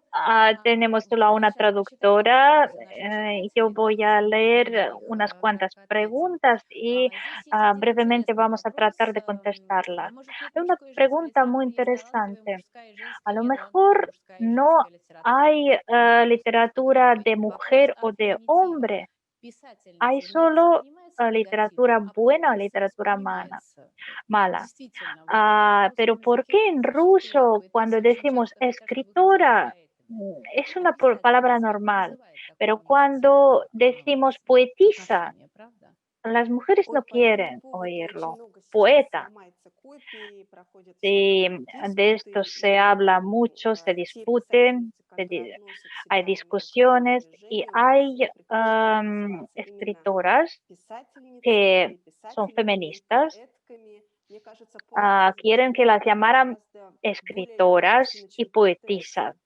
Speaker 2: Tenemos solo
Speaker 3: Вот, я
Speaker 2: una
Speaker 3: сейчас прочитаю
Speaker 2: traductora.
Speaker 3: вопросы наших читателей,
Speaker 2: Yo voy a
Speaker 3: давайте
Speaker 2: leer
Speaker 3: попробуем на них
Speaker 2: unas cuantas
Speaker 3: кратко ответить.
Speaker 2: preguntas y
Speaker 3: Здесь есть один
Speaker 2: brevemente
Speaker 3: интересный
Speaker 2: vamos a
Speaker 3: вопрос.
Speaker 2: tratar de contestarlas.
Speaker 3: Может, нет
Speaker 2: Hay una
Speaker 3: мужской и женской
Speaker 2: pregunta muy
Speaker 3: литературы, есть талантливая
Speaker 2: interesante.
Speaker 3: мужская и
Speaker 2: A
Speaker 3: женская,
Speaker 2: lo
Speaker 3: нет талантливой
Speaker 2: mejor
Speaker 3: мужская и
Speaker 2: no
Speaker 3: женская литература.
Speaker 2: hay literatura de
Speaker 3: Вопрос
Speaker 2: mujer o
Speaker 3: от
Speaker 2: de
Speaker 3: Когнитива.
Speaker 2: hombre. Hay
Speaker 3: Писательница имеется,
Speaker 2: solo
Speaker 3: понимается негативом,
Speaker 2: literatura
Speaker 3: а
Speaker 2: buena o
Speaker 3: поэтесса
Speaker 2: literatura mala.
Speaker 3: действительно, вот этот вопрос в
Speaker 2: Pero ¿por
Speaker 3: языке
Speaker 2: qué en
Speaker 3: существует.
Speaker 2: ruso cuando
Speaker 3: Поэтесса очень
Speaker 2: decimos
Speaker 3: часто, мне кажется, выглядит как
Speaker 2: escritora,
Speaker 3: поэтами,
Speaker 2: es
Speaker 3: а
Speaker 2: una palabra
Speaker 3: писательница не
Speaker 2: normal?
Speaker 3: вызывает
Speaker 2: Pero
Speaker 3: такого
Speaker 2: cuando
Speaker 3: негативного
Speaker 2: decimos poetisa,
Speaker 3: отношения, правда?
Speaker 2: las mujeres
Speaker 4: Ой,
Speaker 2: no
Speaker 4: по этому
Speaker 2: quieren
Speaker 4: поводу очень
Speaker 2: oírlo.
Speaker 4: много сейчас
Speaker 2: Poeta.
Speaker 4: ломается копии, проходят
Speaker 2: Sí,
Speaker 4: всякие
Speaker 2: de esto
Speaker 4: диспуты,
Speaker 2: se
Speaker 4: и
Speaker 2: habla mucho, se
Speaker 4: те
Speaker 2: discute,
Speaker 4: писательницы, которые относят
Speaker 2: hay
Speaker 4: себя именно к этому
Speaker 2: discusiones y
Speaker 4: движению,
Speaker 2: hay
Speaker 4: предпочитают называться именно
Speaker 2: escritoras
Speaker 4: писательницами
Speaker 2: que
Speaker 4: или
Speaker 2: son
Speaker 4: писателями, или
Speaker 2: feministas,
Speaker 4: поэтками. Мне кажется, поэты здесь
Speaker 2: quieren que las
Speaker 4: играют
Speaker 2: llamaran
Speaker 4: гораздо более
Speaker 2: escritoras
Speaker 4: легитимную,
Speaker 2: y
Speaker 4: чем
Speaker 2: poetisas,
Speaker 4: поэтессы.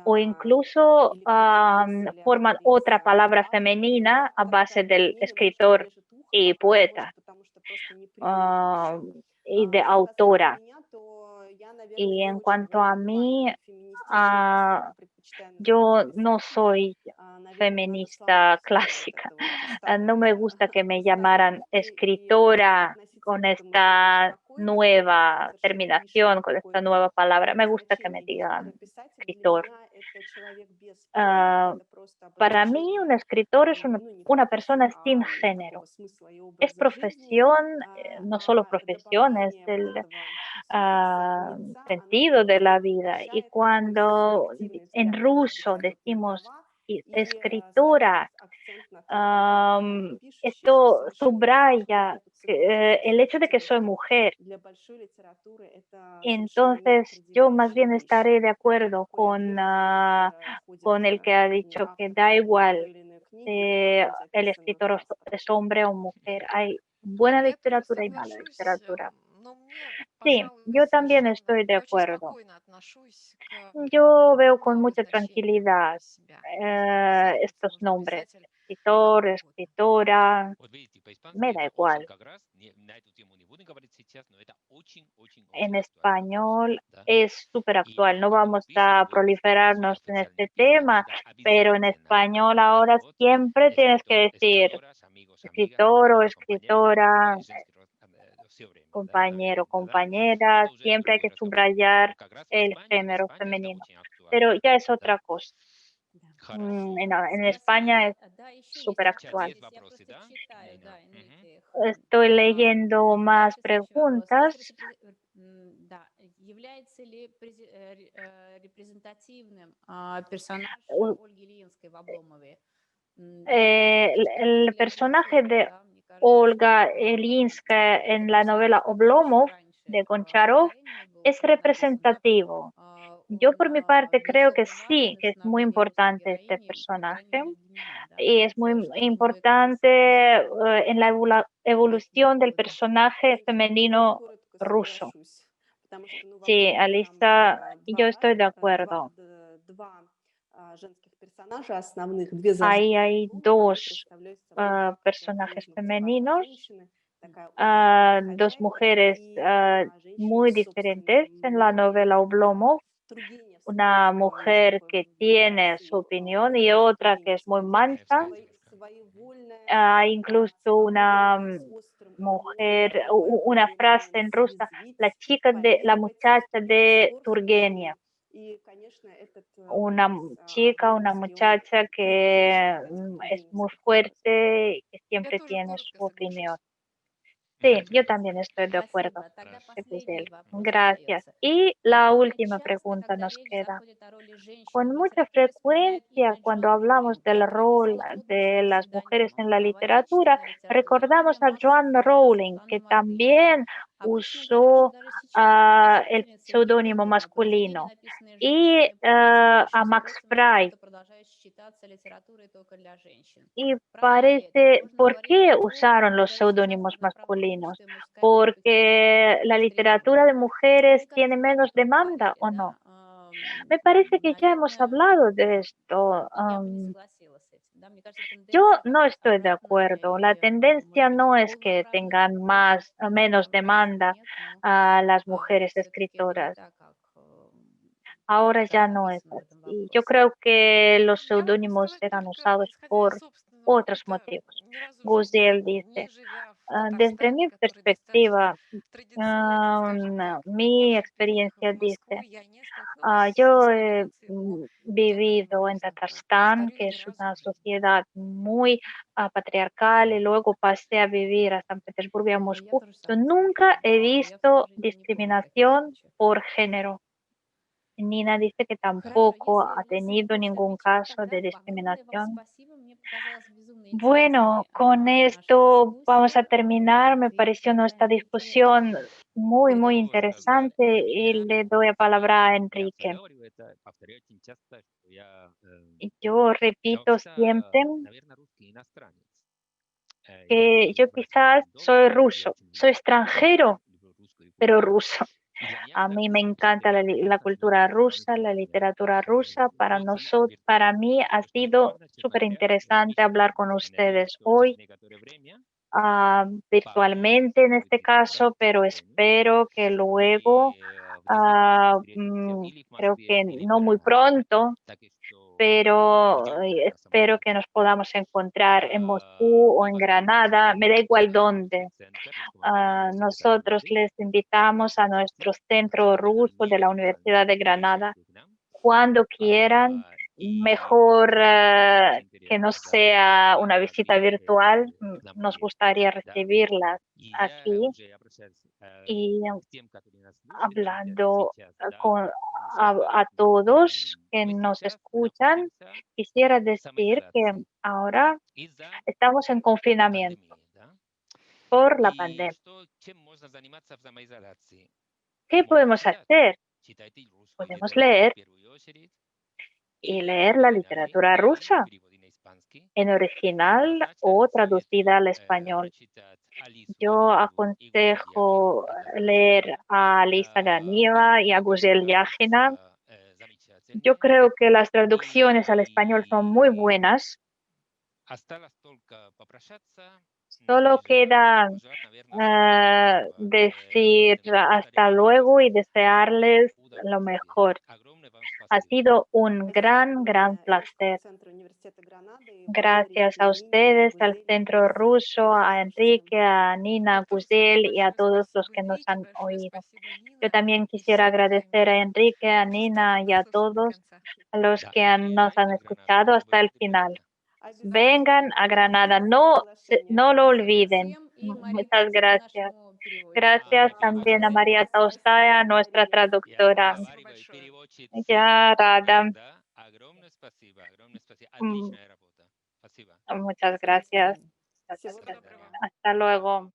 Speaker 2: o incluso
Speaker 4: Или поэтессы, или
Speaker 2: forman otra
Speaker 4: актриса.
Speaker 2: palabra
Speaker 4: Авторы,
Speaker 2: femenina a
Speaker 4: как-то
Speaker 2: base del
Speaker 4: объединили, может, им
Speaker 2: escritor
Speaker 4: режет ухо
Speaker 2: y
Speaker 4: пока, но, может,
Speaker 2: poeta
Speaker 4: потому что просто не привыкли
Speaker 2: ah,
Speaker 4: еще.
Speaker 2: y de
Speaker 4: Что касается
Speaker 2: autora.
Speaker 4: меня, то я, наверное,
Speaker 2: Y
Speaker 4: не
Speaker 2: en
Speaker 4: очень
Speaker 2: cuanto a
Speaker 4: глубоко
Speaker 2: mí,
Speaker 4: феминистическое слово
Speaker 2: ah,
Speaker 4: предпочитаю называть
Speaker 2: yo no
Speaker 4: писателем.
Speaker 2: soy
Speaker 4: Наверное, надо
Speaker 2: feminista
Speaker 4: сломать вот
Speaker 2: clásica.
Speaker 4: это вот
Speaker 2: No me gusta que me llamaran
Speaker 4: стереотипы и
Speaker 2: escritora
Speaker 4: относиться
Speaker 2: con
Speaker 4: к этому с вами
Speaker 2: esta
Speaker 4: спокойно. Это
Speaker 2: nueva
Speaker 4: совершенно лишнее
Speaker 2: terminación, con esta
Speaker 4: какое-то
Speaker 2: nueva palabra. Me gusta que me
Speaker 4: значение. Мне
Speaker 2: digan
Speaker 4: слово писатель для
Speaker 2: escritor.
Speaker 4: меня
Speaker 2: Para mí, un escritor es una persona sin género. Es profesión, no solo profesión, es el sentido de la vida. Y cuando en ruso decimos escritora, esto subraya el hecho de que soy mujer. Entonces, yo más bien estaré de acuerdo con el que ha dicho que da igual el escritor es hombre o mujer. Hay buena literatura y mala literatura. Sí, yo también estoy de acuerdo. Yo veo con mucha tranquilidad estos nombres, escritor, escritora, me da igual. En español es súper actual. No vamos a proliferarnos en este tema, pero en español ahora siempre tienes que decir escritor o escritora, compañero, compañera, siempre hay que subrayar el género femenino. Pero ya es otra cosa. En España es súper actual. Estoy leyendo más preguntas.
Speaker 3: Является ли репрезентативным персонаж
Speaker 2: U-
Speaker 3: Ольги Ильинской в Обломове?
Speaker 2: El personaje de Olga Elinsky en la novela Oblomov de Goncharov es representativo. Yo por mi parte creo que sí, que es muy importante este personaje y es muy importante en la evolución del personaje femenino ruso. Sí, Alisa, yo estoy de acuerdo. Ahí hay dos personajes femeninos, dos mujeres muy diferentes en la novela Oblomov. Una mujer que tiene su opinión y otra que es muy mansa. Incluso una mujer, una frase en rusa, la muchacha de Turgenev. Una chica, una muchacha que es muy fuerte y que siempre tiene su opinión. Sí, yo también estoy de acuerdo. Gracias. Y la última pregunta nos queda. Con mucha frecuencia, cuando hablamos del rol de las mujeres en la literatura, recordamos a Joanne Rowling, que también usó el seudónimo masculino, y a Max Frey. Y parece, ¿por qué usaron los seudónimos masculinos? ¿Porque la literatura de mujeres tiene menos demanda o no? Me parece que ya hemos hablado de esto. Yo no estoy de acuerdo. La tendencia no es que tengan menos demanda a las mujeres escritoras. Ahora ya no es así. Yo creo que los seudónimos eran usados por otros motivos. Guziel dice, desde mi perspectiva, mi experiencia dice, yo he vivido en Tatarstan, que es una sociedad muy patriarcal, y luego pasé a vivir a San Petersburgo y a Moscú. Yo nunca he visto discriminación por género. Nina dice que tampoco ha tenido ningún caso de discriminación. Bueno, con esto vamos a terminar. Me pareció nuestra discusión muy, muy interesante y le doy la palabra a Enrique. Yo repito siempre que yo quizás soy ruso, soy extranjero, pero ruso. A mí me encanta la cultura rusa, la literatura rusa. Para mí ha sido súper interesante hablar con ustedes hoy, virtualmente en este caso, pero espero que luego, creo que no muy pronto, pero espero que nos podamos encontrar en Moscú o en Granada, me da igual dónde. Nosotros les invitamos a nuestro centro ruso de la Universidad de Granada cuando quieran. Mejor que no sea una visita virtual. Nos gustaría recibirlas aquí y hablando a todos que nos escuchan. Quisiera decir que ahora estamos en confinamiento por la pandemia. ¿Qué podemos hacer? Podemos leer y leer la literatura rusa en original o traducida al español. Yo aconsejo leer a Lisa Ganieva y a Guzel Yachina. Yo creo que las traducciones al español son muy buenas. Solo queda decir hasta luego y desearles lo mejor. Ha sido un gran placer. Gracias a ustedes, al Centro Ruso, a Enrique, a Nina, a Guzel y a todos los que nos han oído. Yo también quisiera agradecer a Enrique, a Nina y a todos los que nos han escuchado hasta el final. Vengan a Granada, no lo olviden. Muchas gracias. Gracias también a María Taustaya, nuestra traductora. Ya, Rada. Muchas gracias. Hasta luego.